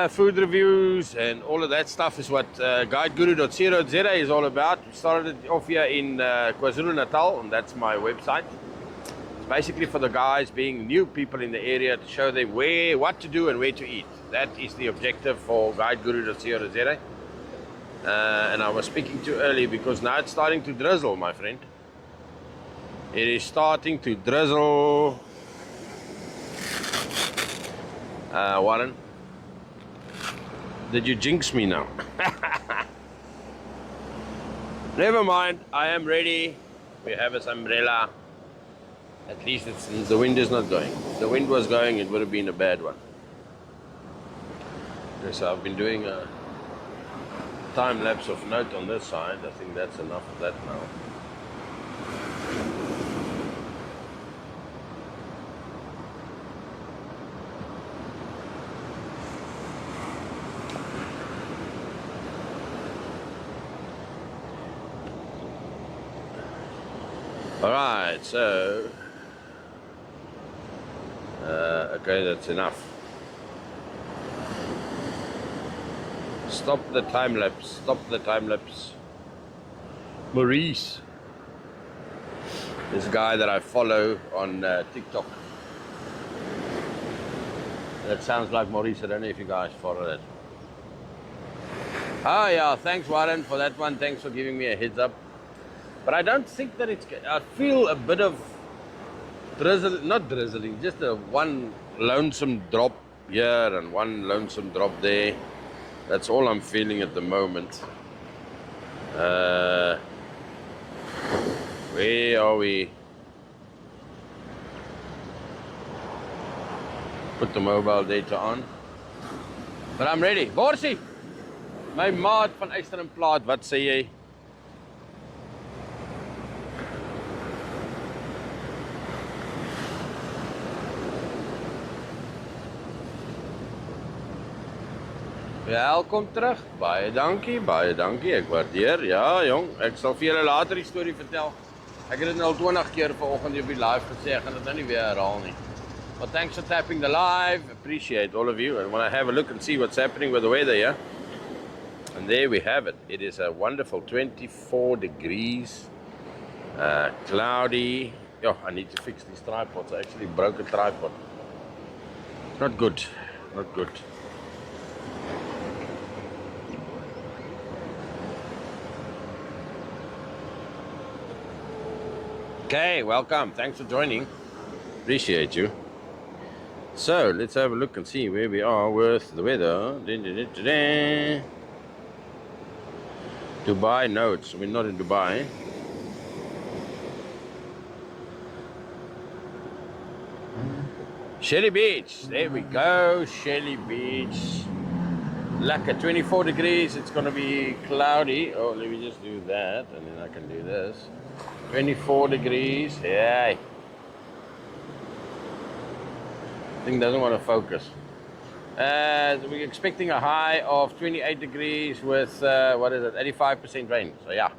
Food reviews and all of that stuff is what guideguru.co.za is all about. We started it off here in KwaZulu-Natal, and that's my website. It's basically for the guys being new people in the area to show them what to do and where to eat. That is the objective for guideguru.co.za. And I was speaking too early because now it's starting to drizzle, my friend. It is starting to drizzle. Warren, did you jinx me now? Never mind, I am ready. We have his umbrella. At least the wind is not going. If the wind was going, it would have been a bad one. Okay, so I've been doing a time lapse of note on this side. I think that's enough of that now. Alright, so okay, that's enough. Stop the time lapse. Stop the time lapse. Maurice, this guy that I follow on TikTok. That sounds like Maurice. I don't know if you guys follow that. Oh yeah, thanks Warren for that one. Thanks for giving me a heads up. But I don't think that it's... I feel a bit of not drizzling, just a one lonesome drop here and one lonesome drop there. That's all I'm feeling at the moment. Where are we? Put the mobile data on. But I'm ready. Borsie! My maat van Eyster en Plaat, wat sê jy? Welkom terug. Baie dankie, ek waardeer. Ja, jong, ek sal vir julle later die storie vertel. Ek het dit nou al 20 keer vanoggend op die live gesê, ek gaan dit nou nie weer herhaal nie. But thanks for tapping the live. Appreciate all of you. And when I have a look and see what's happening with the weather here. And there we have it. It is a wonderful 24 degrees. Cloudy. Oh, I need to fix these tripods. I actually broke a tripod. Not good. Not good. Okay, welcome. Thanks for joining. Appreciate you. So, let's have a look and see where we are with the weather. Dubai, no, we're not in Dubai. Shelly Beach, there we go, Shelly Beach. Lekker, 24 degrees, it's going to be cloudy. Oh, let me just do that, and then I can do this. 24 degrees, yay. Thing doesn't want to focus. We're expecting a high of 28 degrees with, what is it, 85% rain. So yeah,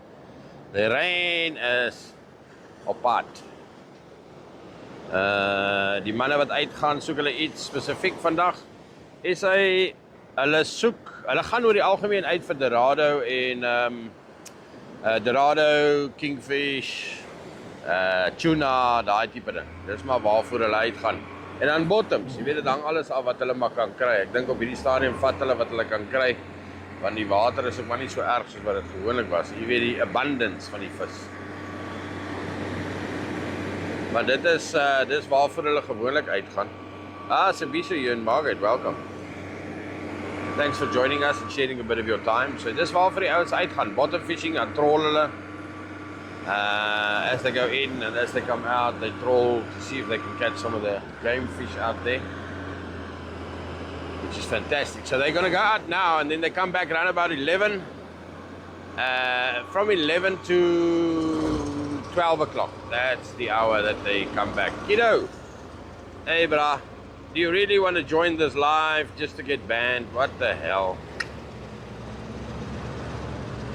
the rain is op pad. Die manne wat uitgaan, soek hulle iets spesifiek vandag. Hulle gaan oor die algemeen uit vir Dorado en Dorado, Kingfish, tuna, daai tipe ding. Dis maar waarvoor hulle uitgaan. En dan bottoms, jy weet dit hang alles af wat hulle maar kan kry. Ek dink op hierdie stadium vat hulle wat hulle kan kry, want die water is ook maar nie so erg soos wat dit gewoonlik was. Jy weet die abundance van die vis. Maar dit is waarvoor hulle gewoonlik uitgaan. Sabiso, you and Margaret, welcome. Thanks for joining us and sharing a bit of your time. So dis waarvoor die ouens uitgaan. Bottom fishing, dan troll hulle. As they go in and as they come out, they troll to see if they can catch some of the game fish out there, which is fantastic. So they're going to go out now and then they come back around about 11, from 11 to 12 o'clock. That's the hour that they come back. Kiddo, hey brah, do you really want to join this live just to get banned? What the hell?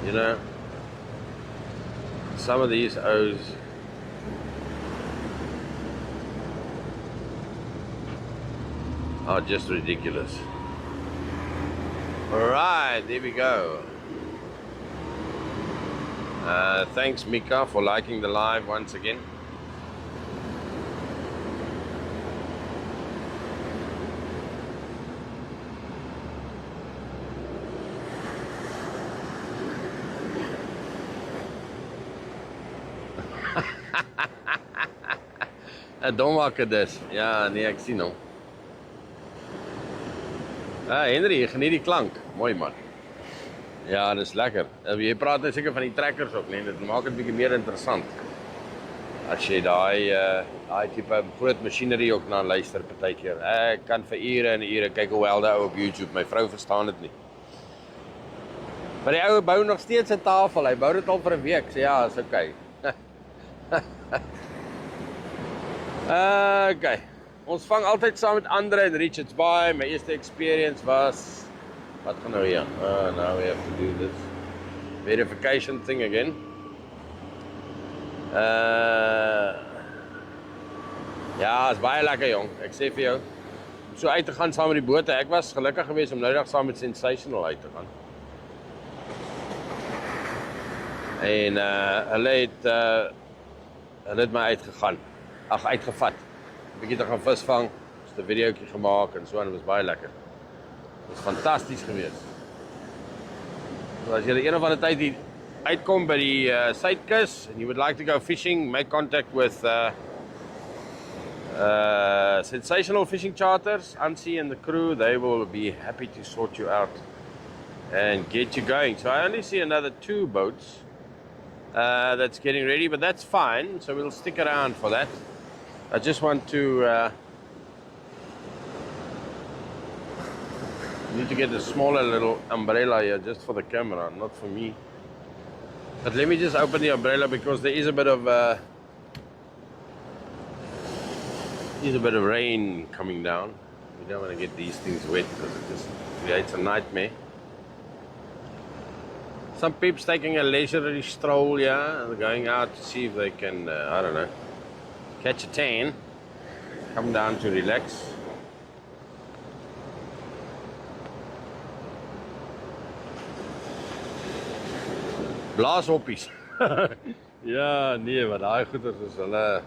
You know? Some of these O's are just ridiculous. Alright, there we go. Thanks Mika for liking the live once again. Domwakker dis. Ja, nee, ek sien hom. Henry, jy geniet die klank. Mooi man. Ja, dis lekker. Jy praat nou seker van die trekkers ook, nee, dit maak dit bietjie meer interessant. As jy daai tipe groot masjinerie ook na luister partykeer. Ek kan vir ure en ure kyk hoe welde ou op YouTube. My vrou verstaan dit nie. Maar die ou bou nog steeds 'n tafel. Hy bou dit al vir 'n week. So ja, is okay. Okay, ons vang altyd saam met Andre en Richards Bay. My eerste experience was, wat gaan nou hier? Now we have to do this verification thing again. Ja, is baie lekker jong, ek sê vir jou. Om so uit te gaan saam met die bote. Ek was gelukkig geweest om nou dag saam met Sensational uit te gaan. En hulle het my uitgegaan. Uitgevat. 'n Bietjie te gaan visvang, het 'n videoetjie gemaak en so en dit was baie lekker. Dit was fantasties geweest. So as jy een of ander tyd hier uitkom by die suidkus and you would like to go fishing, make contact with Sensational Fishing Charters, Ansi and the crew. They will be happy to sort you out and get you going. So I only see another 2 boats that's getting ready, but that's fine. So we'll stick around for that. I just want to need to get a smaller little umbrella here just for the camera, not for me. But let me just open the umbrella because there is a bit of rain coming down. We don't want to get these things wet because it just creates a nightmare. Some peeps taking a leisurely stroll, yeah, and going out to see if they can, I don't know, catch a tan, come down to relax. Blaashoppies. Ja, nee, maar daai goeders is hulle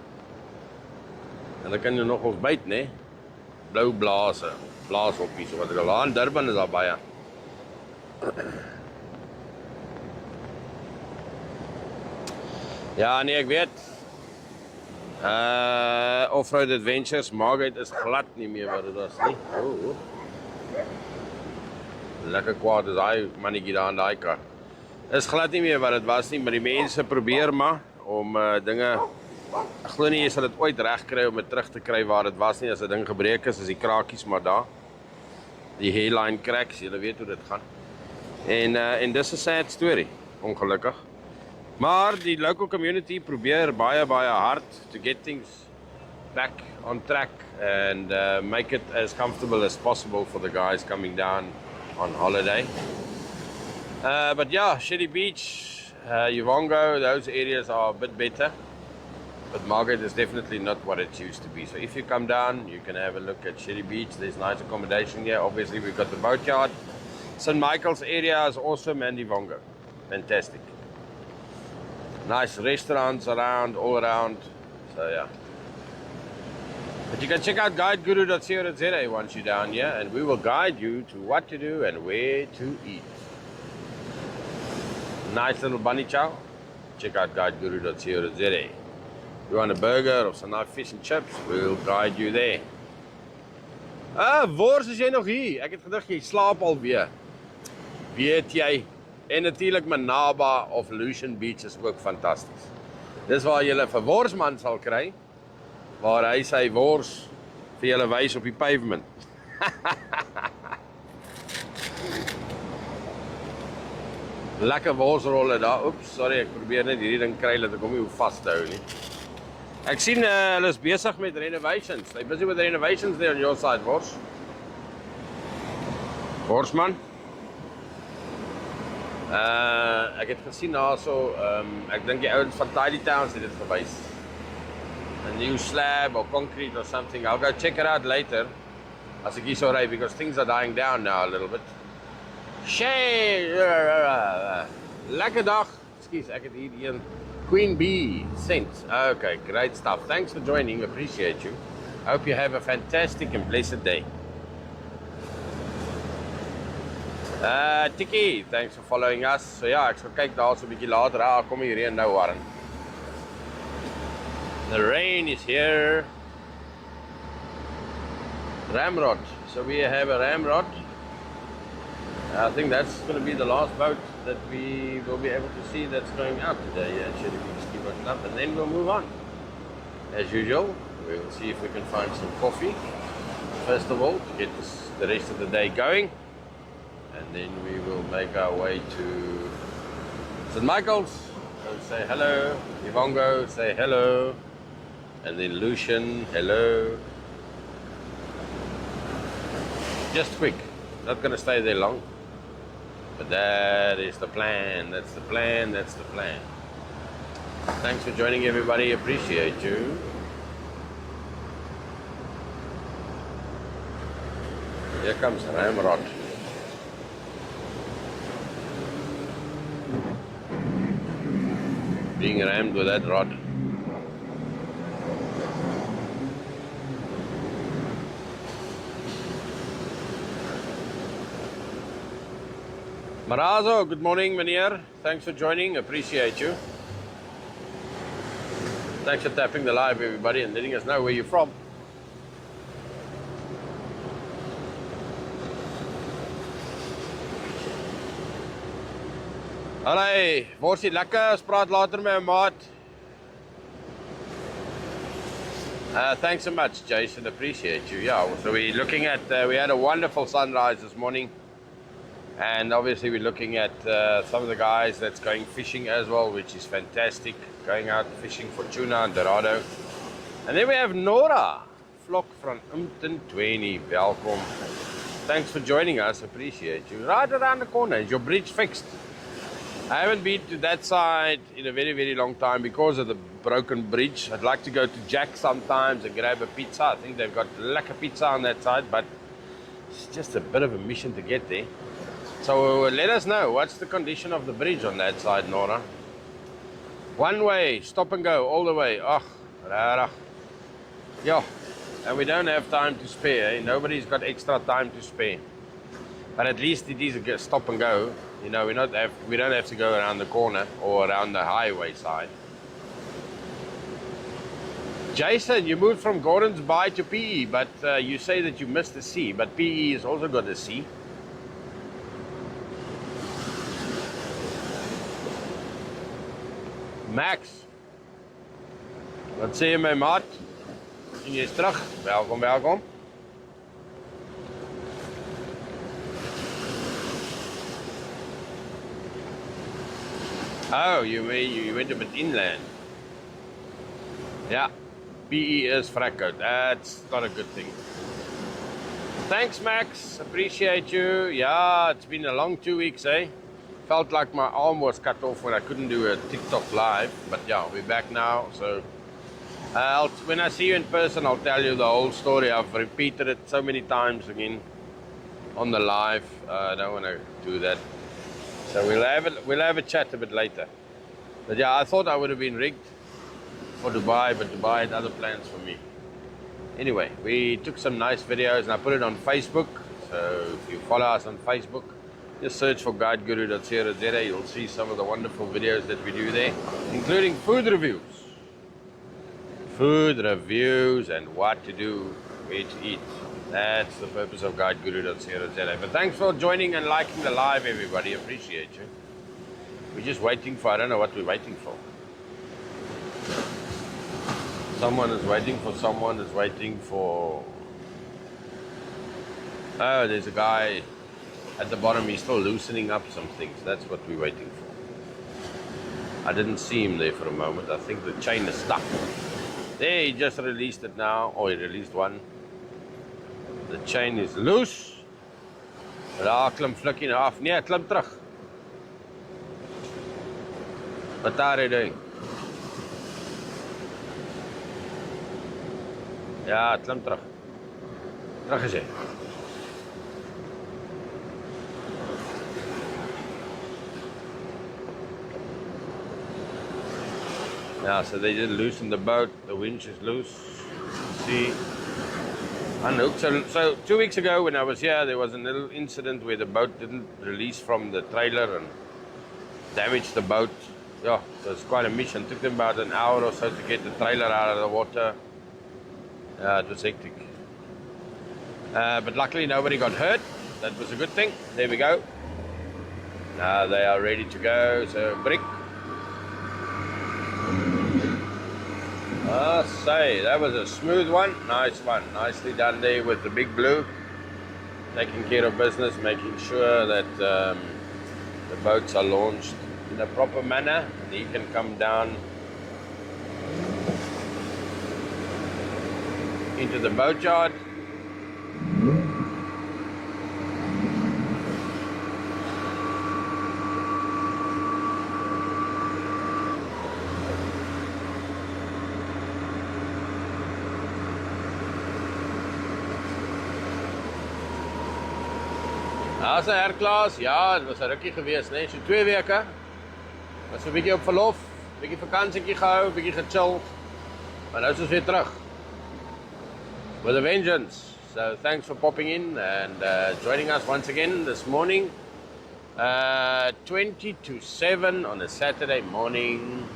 kan jou nog ons byt, né? Blou blaashoppies, wat hulle daar in Durban is daar baie. Ja, nee, ek weet. Off-road Adventures, Margaret is glad nie meer wat dit was nie. Lekker kwaad is daai mannetjie daar in daai kar. Is glad nie meer wat dit was nie, maar die mense probeer maar om dinge. Ek glo nie jy sal dit ooit reg kry om dit terug te kry waar dit was nie. As 'n ding gebreek is die krakies maar daar. Die hairline cracks, julle weet hoe dit gaan. En dis 'n sad story, ongelukkig. Maar die local community probeer baie hard to get things back on track and make it as comfortable as possible for the guys coming down on holiday. But yeah, Shelly Beach, Uvongo, those areas are a bit better. But Margate is definitely not what it used to be. So if you come down, you can have a look at Shelly Beach. There's nice accommodation here. Obviously, we've got the boatyard. St. Michael's area is awesome, and Uvongo. Fantastic. Nice restaurants around, all around. So yeah. But you can check out guideguru.co.za once you're down here, and we will guide you to what to do and where to eat. Nice little bunny chow. Check out guideguru.co.za. You want a burger of some nice fish and chips, we'll guide you there. Wors, is jy nog hier? Ek het gedacht, jy slaap alweer. Weet jy? En natuurlijk Manaba of Lucian Beach is ook fantastisch. Dis waar jy 'n worsman sal kry, waar hy sy wors vir julle wys op die pavement. Lekker worsrolle daar. Oeps, sorry, ek probeer net hierdie ding kry dat ek hom nie hoef vas te hou nie. Ek sien hulle is besig met renovations. They're busy with renovations there on your side, Wors. Worsman. Ek het gesien daarso, ek dink die ouens van Tidy Towns het dit gewys. A new slab or concrete or something. I'll go check it out later. As ek hier so ry, because things are dying down now a little bit. Lekker dag. Excuse, ek het hier een Queen Bee scent. Okay, great stuff. Thanks for joining. Appreciate you. I hope you have a fantastic and blessed day. Tikkie, thanks for following us. So ja, ek sal kyk daar so 'n bietjie later. Kom hier reën nou, Warren. The rain is here. Ramrod. So we have a ramrod. I think that's going to be the last boat that we will be able to see that's going out today at Shelly Beach Skiboat Club, and then we'll move on. As usual, we'll see if we can find some coffee, first of all, to get the rest of the day going, and then we will make our way to St. Michael's, and say hello, Uvongo, say hello, and then Lucian, hello. Just quick, not going to stay there long. But that is the plan, that's the plan, that's the plan. Thanks for joining everybody, appreciate you. Here comes Ramrod. Being rammed with that rod. Marazo, good morning, meneer. Thanks for joining, appreciate you. Thanks for tapping the live, everybody, and letting us know where you're from. Allee, worsie lekker, ons praat later met my maat. Thanks so much, Jason, appreciate you. Yeah, so we're looking at, we had a wonderful sunrise this morning. And obviously we're looking at some of the guys that's going fishing as well, which is fantastic. Going out fishing for tuna and dorado. And then we have Nora. Vlok van Umpton 20. Welkom. Thanks for joining us. Appreciate you. Right around the corner. Is your bridge fixed? I haven't been to that side in a very, very long time because of the broken bridge. I'd like to go to Jack sometimes and grab a pizza. I think they've got lekker pizza on that side, but it's just a bit of a mission to get there. So let us know, what's the condition of the bridge on that side, Nora? One way, stop and go, all the way. Oh, rara. Yeah, and we don't have time to spare. Eh? Nobody's got extra time to spare. But at least it is a stop and go. You know, we don't have to go around the corner or around the highway side. Jason, you moved from Gordon's Bay to PE, but you say that you missed the sea. But PE has also got a sea. Max, wat sê jy my maat? En jy is terug. Welkom, welkom. Oh, you went a bit inland. Yeah, PE is frackout. That's not a good thing. Thanks, Max. Appreciate you. Yeah, it's been a long 2 weeks, eh? Felt like my arm was cut off when I couldn't do a TikTok live. But yeah, we're back now. So when I see you in person, I'll tell you the whole story. I've repeated it so many times again on the live. I don't want to do that. So we'll have a chat a bit later. But yeah, I thought I would have been rigged for Dubai, but Dubai had other plans for me. Anyway, we took some nice videos and I put it on Facebook. So if you follow us on Facebook, just search for guideguru.co.za. You'll see some of the wonderful videos that we do there, including food reviews. Food reviews and what to do, where to eat. That's the purpose of guideguru.co.za. But thanks for joining and liking the live, everybody. Appreciate you. We're just waiting for, I don't know what we're waiting for. Someone is waiting for someone is waiting for. Oh, there's a guy at the bottom. He's still loosening up some things. That's what we're waiting for. I didn't see him there for a moment. I think the chain is stuck. There, he just released it now. Or he released one. The chain is loose. Daar klim flikkie af. Nee, klim terug. What are you doing? Ja, klim terug. Terug is hy. Yeah, so they just loosened the boat. The winch is loose. See? Unhooked. So 2 weeks ago when I was here, there was a little incident where the boat didn't release from the trailer and damaged the boat. Yeah, so it's quite a mission. It took them about an hour or so to get the trailer out of the water. It was hectic. But luckily nobody got hurt. That was a good thing. There we go. Now they are ready to go. So brick. I say, that was a smooth one. Nice one. Nicely done there with the big blue. Taking care of business, making sure that the boats are launched in a proper manner. And he can come down into the boatyard. Daar's 'n herklaas. Ja, dit was 'n rukkie geweest, né? So 2 weke. Was 'n bietjie op verlof, bietjie vakansietjie gehou, bietjie gechill. Maar nou is ons weer terug. With a vengeance. So thanks for popping in and joining us once again this morning. 20 to 7 on a Saturday morning.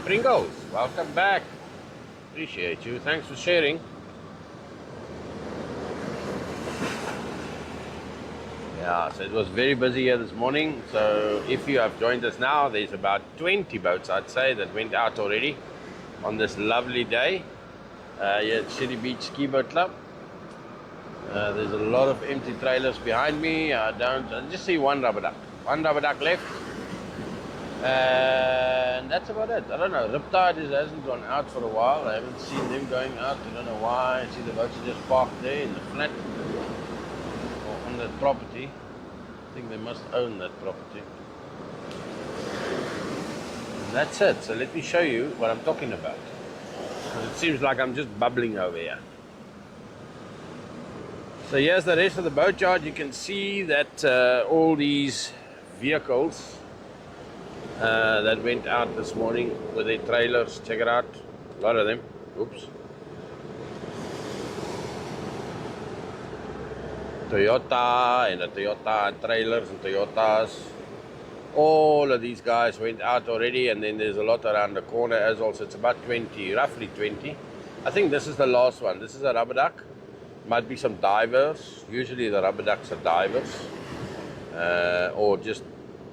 Pringles, welcome back. Appreciate you. Thanks for sharing. Yeah, so it was very busy here this morning. So if you have joined us now, there's about 20 boats, I'd say, that went out already on this lovely day. Here at Shelly Beach Skiboat Club. There's a lot of empty trailers behind me. I just see one rubber duck. One rubber duck left. And that's about it. I don't know. Riptide hasn't gone out for a while. I haven't seen them going out. I don't know why. I see the boats are just parked there in the flat or on that property. I think they must own that property. And that's it. So let me show you what I'm talking about. Because it seems like I'm just bubbling over here. So here's the rest of the boatyard. You can see that all these vehicles that went out this morning with their trailers, check it out, a lot of them, oops. Toyota and the Toyota trailers and Toyotas. All of these guys went out already, and then there's a lot around the corner as well. So it's about 20, roughly 20. I think this is the last one. This is a rubber duck. Might be some divers. Usually the rubber ducks are divers. Or just,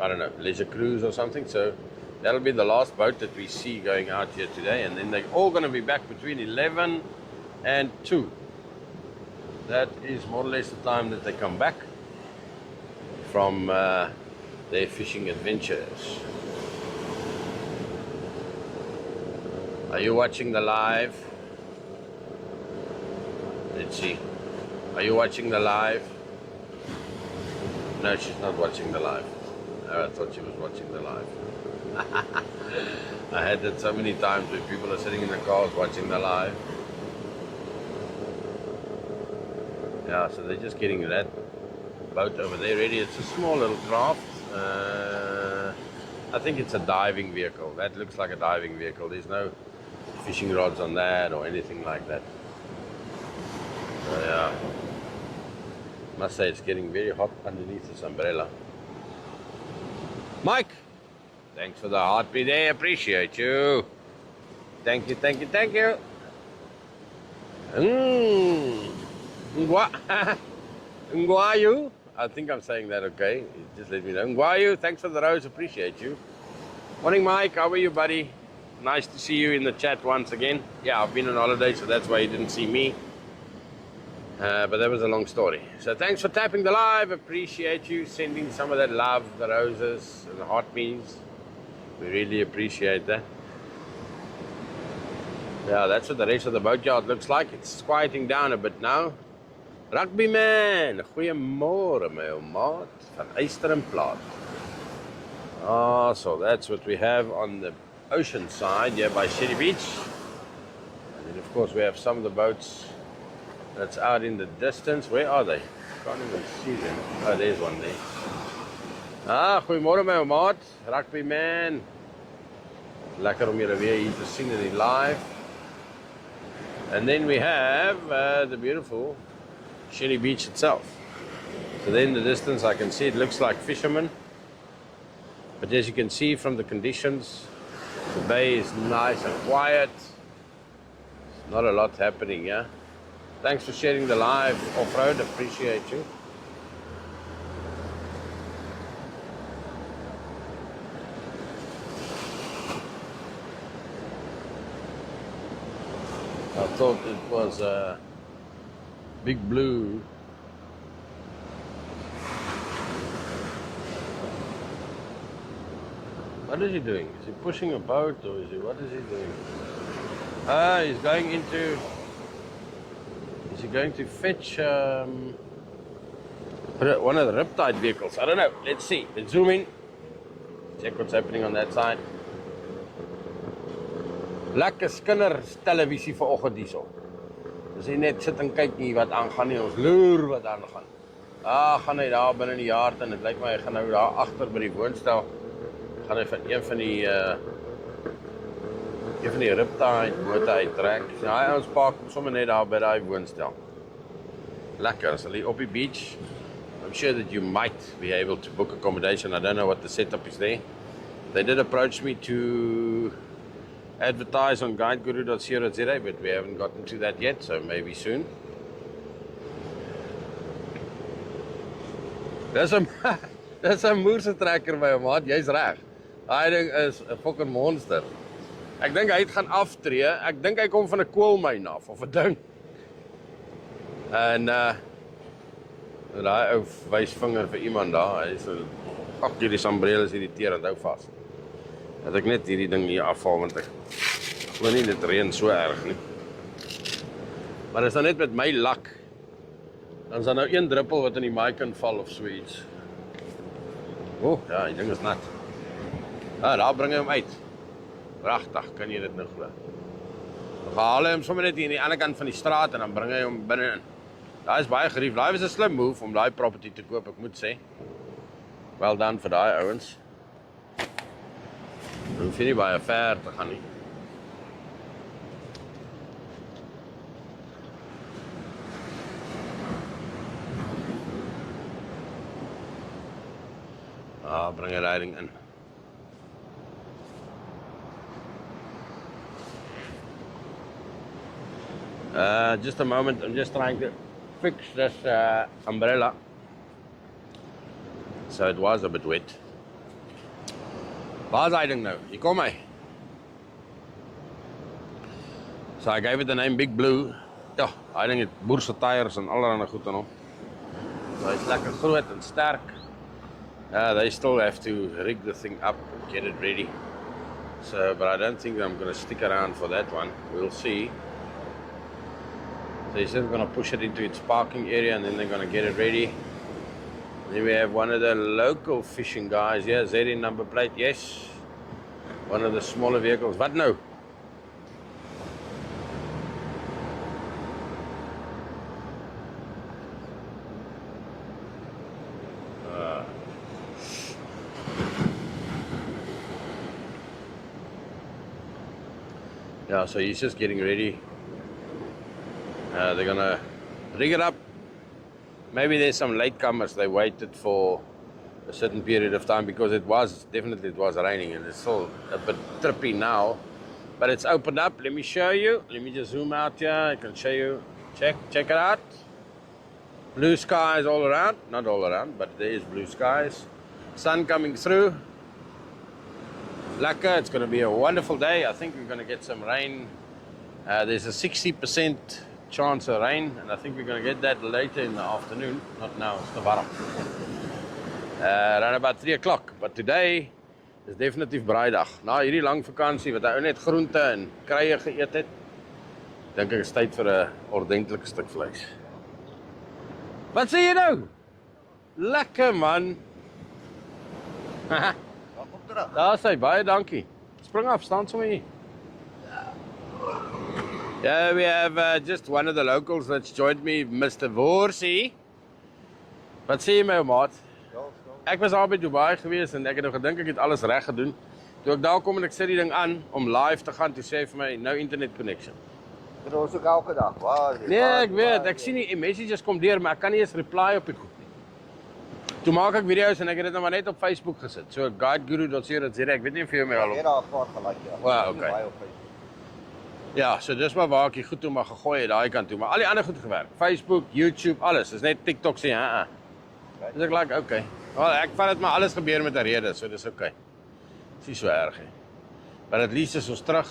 I don't know, leisure cruise or something. So that'll be the last boat that we see going out here today. And then they're all going to be back between 11 and 2. That is more or less the time that they come back from their fishing adventures. Are you watching the live? Let's see. Are you watching the live? No, she's not watching the live. Oh, I thought she was watching the live. I had that so many times where people are sitting in the cars watching the live. Yeah, so they're just getting that boat over there ready. It's a small little craft. I think it's a diving vehicle. That looks like a diving vehicle. There's no fishing rods on that or anything like that. So yeah, must say it's getting very hot underneath this umbrella. Mike, thanks for the heartbeat there. Appreciate you. Thank you, thank you, thank you. Ngwayu. I think I'm saying that okay. Just let me know. Ngwayu, thanks for the rose. Appreciate you. Morning, Mike. How are you, buddy? Nice to see you in the chat once again. Yeah, I've been on holiday, so that's why you didn't see me. But that was a long story. So thanks for tapping the live. Appreciate you sending some of that love, the roses and the heart means. We really appreciate that. Yeah, that's what the rest of the boatyard looks like. It's quieting down a bit now. Rugby man, goeiemôre my ou maat van Eyster en Plaat. Ah, so that's what we have on the ocean side here by Shelly Beach. And then of course we have some of the boats that's out in the distance. Where are they? Can't even see them. Oh, there's one there. Ah, goeiemôre my ou maat, rugby man. Lekker om julle weer hier te sien in die live. And then we have the beautiful Shelly Beach itself. So there in the distance I can see it looks like fishermen. But as you can see from the conditions, the bay is nice and quiet. There's not a lot happening here. Thanks for sharing the live off-road, appreciate you. I thought it was a Big Blue. What is he doing? Is he pushing a boat or is he, what is he doing? Ah, he's going into, is he going to fetch one of the Riptide vehicles? I don't know, let's see, let's zoom in. Check what's happening on that side. Lekker skinners televisie vanoggend hierso. Dis nie net sit en kyk nie wat aangaan nie, ons loer wat aangaan. Ah, gaan hy daar binne in die yard en dit lyk my hy gaan nou daar agter by die woonstel. Gaan hy van een van die Riptide bote uittrek. So hy ons park sommer net daar by daai woonstel. Lekker, as hulle op die beach. I'm sure that you might be able to book accommodation. I don't know what the setup is there. They did approach me to advertise on guideguru.co.za, but we haven't gotten to that yet, so maybe soon. Dis 'n moerse trekker my maat, jy's reg. Daai ding is 'n fucking monster. Ek dink hy het gaan aftree. Ek dink hy kom van 'n koolmyn af of 'n ding. En daai ou wysvinger vir iemand daar, hy so pak hierdie sambreel is irriterend, hou vas. Dat ek net hierdie ding hier afval, want ek glo nie dit reën so erg nie. Maar as dan net met my lak, dan is daar nou een druppel wat in die maai kan val of so iets. O, ja, die ding is nat. Ah, daar bring hy hom uit. Pragtig, kan jy dit nou glo. Dan haal hy hom sommer net hier aan die ander kant van die straat en dan bring hy hom binne in. Daai is baie gerief. Daai was 'n slim move om daai property te koop, ek moet sê. Well done vir daai ouens. Dan hoef jy nie baie ver te gaan nie. Ah, bring hy daai ding in. Just a moment, I'm just trying to fix this umbrella. So it was a bit wet. Waar's hy ding nou? Hier kom hy. So I gave it the name Big Blue. Ja, hy ding het boerse tyres en allerlei goed aan hom. So hy's lekker groot en sterk. They still have to rig the thing up and get it ready. So, but I don't think I'm going to stick around for that one. We'll see. So he said we're going to push it into its parking area and then they're going to get it ready. Then we have one of the local fishing guys here, ZN number plate, yes. One of the smaller vehicles. What now? Yeah, so he's just getting ready. They're gonna rig it up. Maybe there's some latecomers. They waited for a certain period of time because it was raining and it's still a bit trippy now. But it's opened up. Let me show you. Let me just zoom out here. I can show you. Check it out. Blue skies all around. Not all around, but there is blue skies. Sun coming through. Lekker. It's going to be a wonderful day. I think we're going to get some rain. There's a 60% chance of rain, and I think we're going to get that later in the afternoon. Not now, it's te warm. Around about 3 o'clock. But today is definitief braaidag. Na hierdie lang vakansie wat hy net groente en kruie geëet het, dink ek is tyd vir 'n ordentlike stuk vleis. Wat sê jy nou? Lekker man. Daar sê baie dankie. Spring af, staan sommer hier. Yeah, we have just one of the locals that's joined me, Mr. Worsie. Wat sê jy my maat? Ek was al by Dubai gewees en ek het nou gedink ek het alles reg gedoen. Toe ek daar kom en ek sit die ding aan om live te gaan, toe sê hy vir my no internet connection. Dit is ook elke dag. Nee, ek weet, ek sien die messages kom deur, maar ek kan nie eens reply op die goed nie. Toe maak ek video's en ek het dit nou maar net op Facebook gesit. So guideguru.co.za, ek weet nie of jy my al op. Ja, daar paar gelaat ja. Wow, okay. Ja, so dis maar waar ek die goed toe maar gegooi het daai kant toe, maar al die ander goed gewerk. Facebook, YouTube, alles. Dis net TikTok sê Dis ek like, okay. Wel, ek vat dit maar alles gebeur met 'n rede, so dis okay. Dis nie so erg nie. Maar at least is ons terug.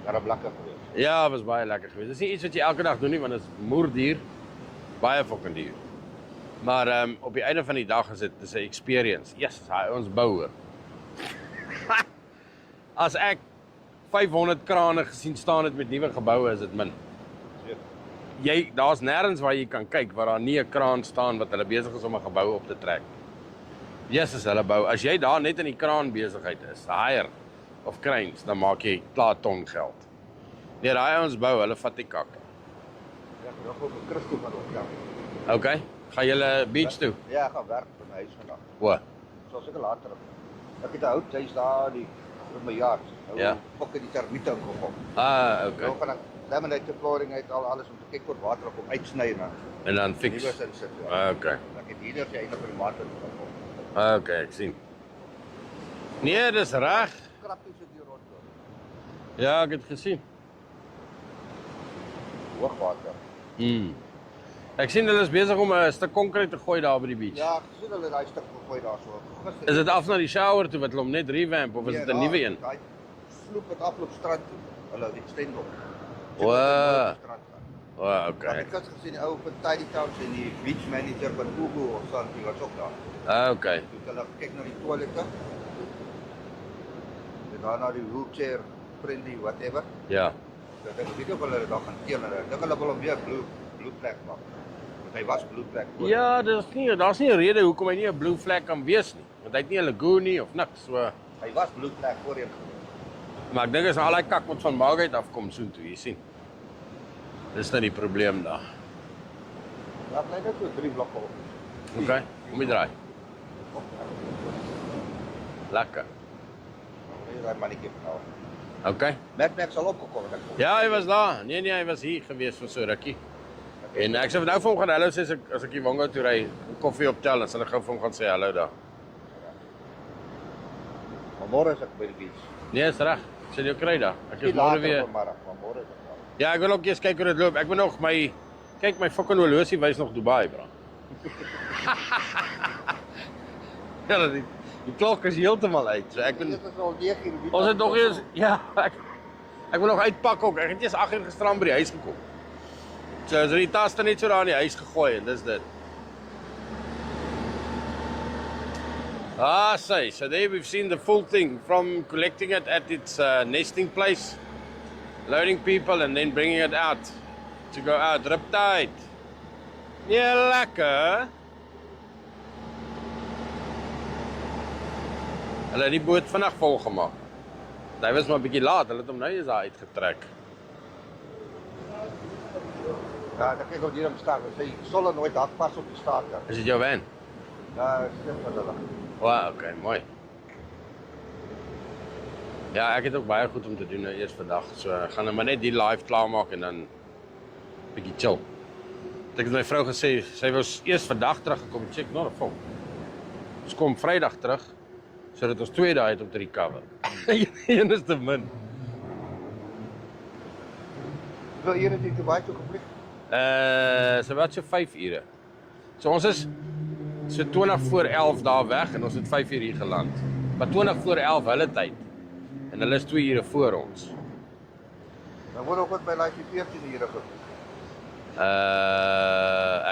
Daar lekker gewees. Ja, was baie lekker geweest. Dis nie iets wat jy elke dag doen nie, want dit is moerduur. Baie fucking duur. Maar op die einde van die dag is dit 'n experience. Yes, ons bou hoor. As ek 500 krane gesien staan het met nuwe geboue, is dit min. Daar's nêrens waar jy kan kyk waar daar nie 'n kraan staan wat hulle besig is om 'n gebou op te trek. Jesus, hulle bou. As jy daar net in die kraan besigheid is, hire of cranes, dan maak jy klaar ton geld. Nee, daai ons bou, hulle vat die kak. Ja, ek gaan op 'n Christo van ook ja. Okay. Gaan julle beach toe? Ja, ek gaan werk by my huis vandag. Waar? So seker later. Ek het 'n houthuis daar die vir my jaar. Ja. Ook die termiete ingekom. Okay. Nou gaan ek laminate flooring uit al alles om te kyk oor water op uitsny en dan fix. Nuwe insit. Ja. Okay. Ek het hier die einde van die maand ingekom. Okay, ek sien. Nee, dis reg. Krappies het hier rond. Ja, ek het gesien. Hoogwater. Ek sien hulle is besig om 'n stuk konkreet te gooi daar by die beach. Ja, ek sien hulle daai stuk gegooi daar so. Is dit af na die shower toe wat hulle hom net revamp of is dit 'n nuwe een? Daai sloop het afloop strand toe. Hulle extend hom. Wow. Okay. Ek het gesien die ou van Tidy Towns en die beach manager van Google of something was ook daar. Okay. Toe hulle kyk na die toilette. En daarna die wheelchair friendly whatever. Ja. Dat ek weet of hulle dit daar gaan teel en ek dink hulle wil hom weer blue flag maak. Want hy was blue flag. Ja, daar's nie 'n rede hoekom hy nie 'n blue flag kan wees nie. Want hy het nie 'n lagoon nie of niks. So hy was blue flag voorheen. Maar ek dink as al daai kak wat van Margate afkom soontoe, jy sien. Dis nou die probleem daar. Ja, bly net so 3 blokke op. Okay, kom jy draai. Lekker. Hier daai mannetjie nou. Okay. Mac sal opgekom het. Ja, hy was daar. Nee, hy was hier gewees vir so rukkie. En ek sê nou vir hom gaan hallo sê as ek die Wongo toe ry, koffie optel en sal ek gou vir hom gaan sê hallo daar. Maar môre is ek by die beach. Nee, is reg. Ek sê jy kry daar. Ek is môre weer. Maar môre is ek daar. Ja, ek wil ook eers kyk hoe dit loop. Ek moet nog my fucking horlosie wys nog Dubai, bro. Ja, die klok is heeltemal uit. So ek moet Dit is al 9 uur. ons het nog eers ja, ek moet nog uitpak ook. Ek het eers 8 uur gisterand by die huis gekom. So as die taste net so daar in die huis gegooi en dis dit. Ah, so there we've seen the full thing from collecting it at its nesting place, loading people, and then bringing it out to go out. Riptide. Ja, lekker. Hulle het die boot vandag vol gemaak. Hy was maar 'n bietjie laat, hulle het hom nou eens daar uitgetrek. Ja, dan kyk ons hier om staan. Sy solenoid hak pas op die staker. Is dit jou van? Ja, stem van hulle. Wow, okay, mooi. Ja, ek het ook baie goed om te doen nou eers vandag. So ek gaan maar net die live klaarmaak en dan bietjie chill. Ek het my vrou gesê sy wou eers vandag teruggekom, check not a phone. Ons kom Vrydag terug sodat ons 2 dae het om te recover. Een is te min. Hoeveel ure het jy te baie toe gevlieg? So wat so 5 ure. So ons is so 20 voor 11 daar weg en ons het 5 uur hier geland. Maar 20 voor 11 hulle tyd. En hulle is 2 ure voor ons. Dan word ook wat by like 14 ure gevlieg.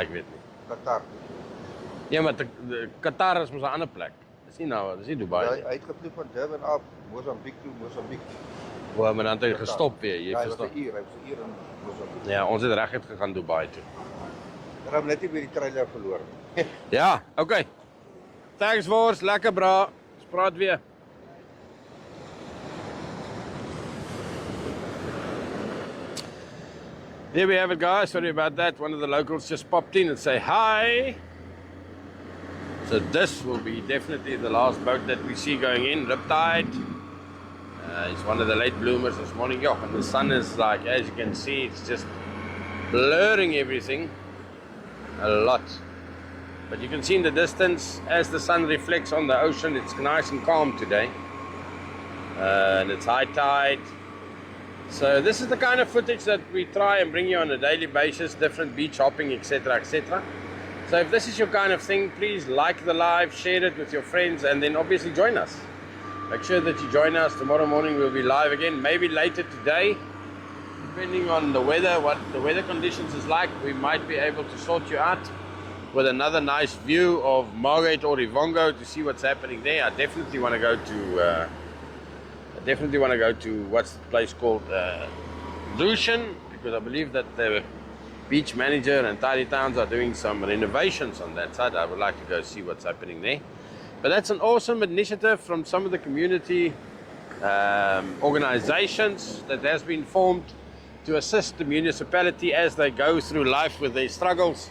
Ek weet nie. Qatar. Ja, maar Qatar is mos 'n ander plek. Dis nie nou, dis nie Dubai nie. Hy het gevlieg van Durban af, Mozambique toe, Mozambique. Waar maar dan het hy gestop weer, jy Ja, hy was verstaan. 'n uur in Mozambique. Ja, ons het reguit gegaan Dubai toe. Dan het net nie weer die trailer verloor. Ja, okay. Thanks Wors, lekker bra. Ons praat weer. There we have it, guys. Sorry about that. One of the locals just popped in and say hi. So this will be definitely the last boat that we see going in, Riptide. It's one of the late bloomers this morning. Yeah, and the sun is like, as you can see, it's just blurring everything a lot. But you can see in the distance, as the sun reflects on the ocean, it's nice and calm today. And it's high tide. So this is the kind of footage that we try and bring you on a daily basis, different beach hopping, etc., etc. So if this is your kind of thing, please like the live, share it with your friends, and then obviously join us. Make sure that you join us. Tomorrow morning we'll be live again, maybe later today. Depending on the weather, what the weather conditions is like, we might be able to sort you out with another nice view of Margate or Ivongo to see what's happening there. I definitely want to go to what's the place called, Lucian, because I believe that the beach manager and Tidy Towns are doing some renovations on that side. I would like to go see what's happening there. But that's an awesome initiative from some of the community organizations that has been formed to assist the municipality as they go through life with their struggles,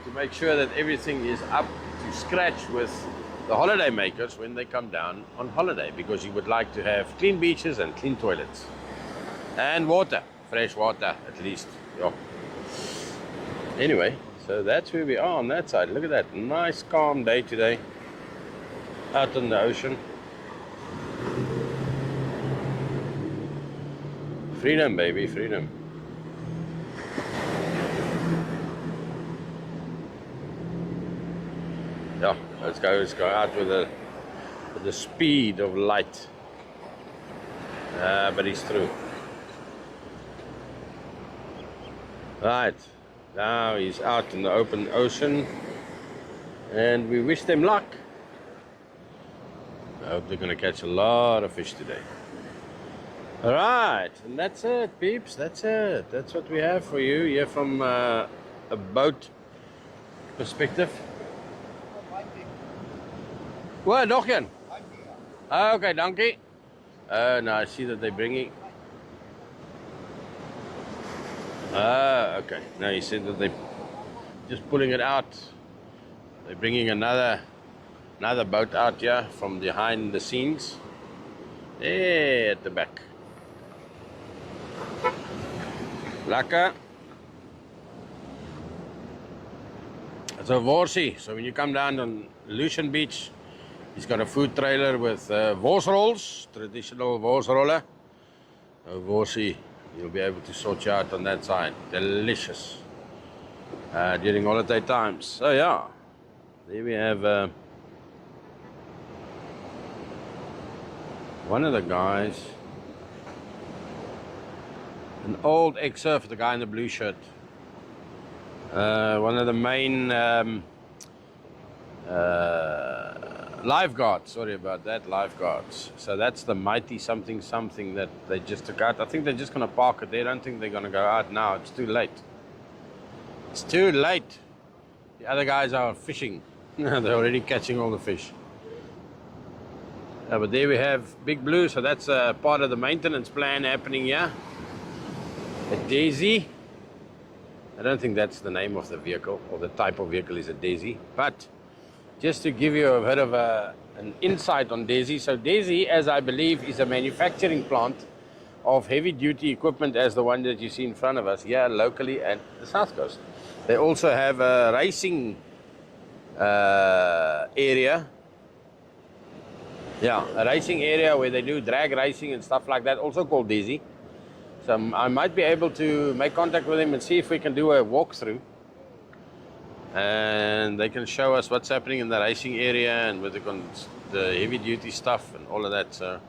to make sure that everything is up to scratch with the holiday makers when they come down on holiday, because you would like to have clean beaches and clean toilets and water, fresh water at least. Yeah. Anyway, so that's where we are on that side. Look at that, nice calm day today out on the ocean. Freedom, baby, freedom. Yeah, let's go out with the speed of light. But he's through. Right, now he's out in the open ocean, and we wish them luck. I hope they're going to catch a lot of fish today. All right, and that's it, peeps. That's it. That's what we have for you here from a boat perspective. Wat, nog een? Okay, dankie. Now I see that they're bringing. Okay. Now you said that they're just pulling it out. They're bringing another boat out here from behind the scenes. There at the back. Lekker. It's a worsie. So when you come down on Lucian Beach, he's got a food trailer with wors rolls, traditional wors roller. A worsie, you'll be able to sort you out on that side. Delicious. During holiday times. So yeah, there we have one of the guys, an old ex-surfer, the guy in the blue shirt. One of the main Lifeguards, sorry about that, lifeguards. So that's the mighty something something that they just took out. I think they're just going to park it there. I don't think they're going to go out now. It's too late. It's too late. The other guys are fishing. They're already catching all the fish. But there we have Big Blue. So that's part of the maintenance plan happening here. A Daisy. I don't think that's the name of the vehicle, or the type of vehicle is a Daisy. But just to give you a bit of an insight on Daisy. So Daisy, as I believe, is a manufacturing plant of heavy-duty equipment as the one that you see in front of us here locally at the South Coast. They also have a racing area. Yeah, a racing area where they do drag racing and stuff like that, also called Daisy. So I might be able to make contact with them and see if we can do a walkthrough. And they can show us what's happening in the racing area and with the heavy duty stuff and all of that. So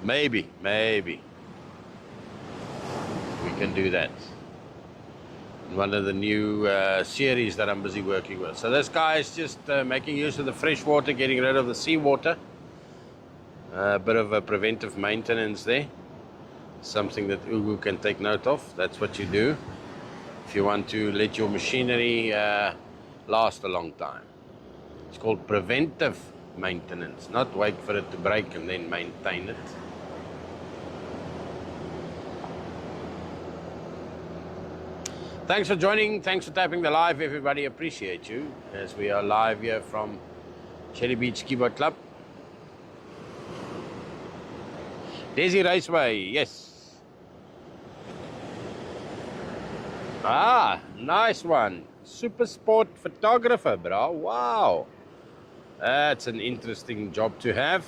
maybe we can do that in one of the new series that I'm busy working with. So this guy is just making use of the fresh water, getting rid of the seawater. A bit of a preventive maintenance there. Something that Ugu can take note of. That's what you do if you want to let your machinery last a long time. It's called preventive maintenance, not wait for it to break and then maintain it. Thanks for joining. Thanks for tapping the live, everybody. Appreciate you as we are live here from Shelly Beach Skiboat Club. Daisy Raceway, yes. Ah, nice one. Super sport photographer, bro. Wow. That's an interesting job to have.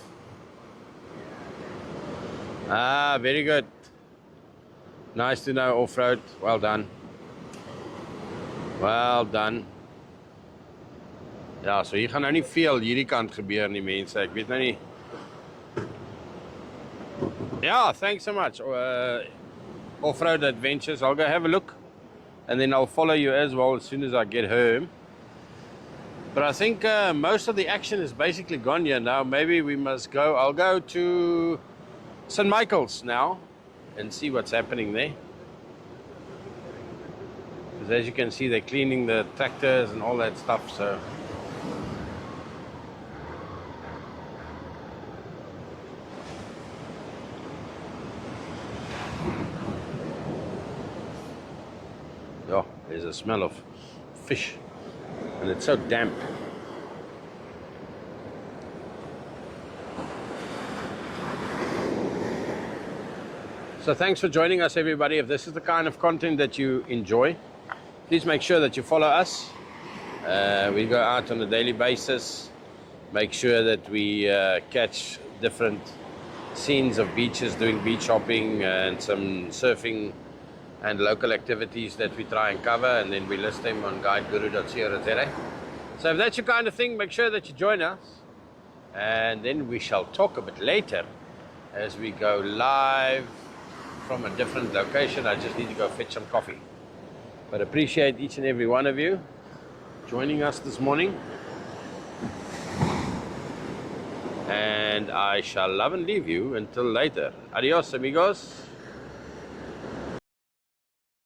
Ah, very good. Nice to know, off-road. Well done. Well done. Ja, so hier gaan nou nie veel hierdie kant gebeur nie, mense. Ek weet nou nie. Yeah, thanks so much. Off-road adventures. I'll go have a look. And then I'll follow you as well as soon as I get home. But I think most of the action is basically gone here now. Maybe we must go. I'll go to St. Michael's now and see what's happening there. Because as you can see, they're cleaning the tractors and all that stuff. So oh, there's a smell of fish and it's so damp. So thanks for joining us, everybody. If this is the kind of content that you enjoy, please make sure that you follow us. We go out on a daily basis, make sure that we catch different scenes of beaches, doing beach hopping and some surfing and local activities that we try and cover, and then we list them on guideguru.co.za. So if that's your kind of thing, make sure that you join us, and then we shall talk a bit later as we go live from a different location. I just need to go fetch some coffee. But appreciate each and every one of you joining us this morning, and I shall love and leave you until later. Adios, amigos.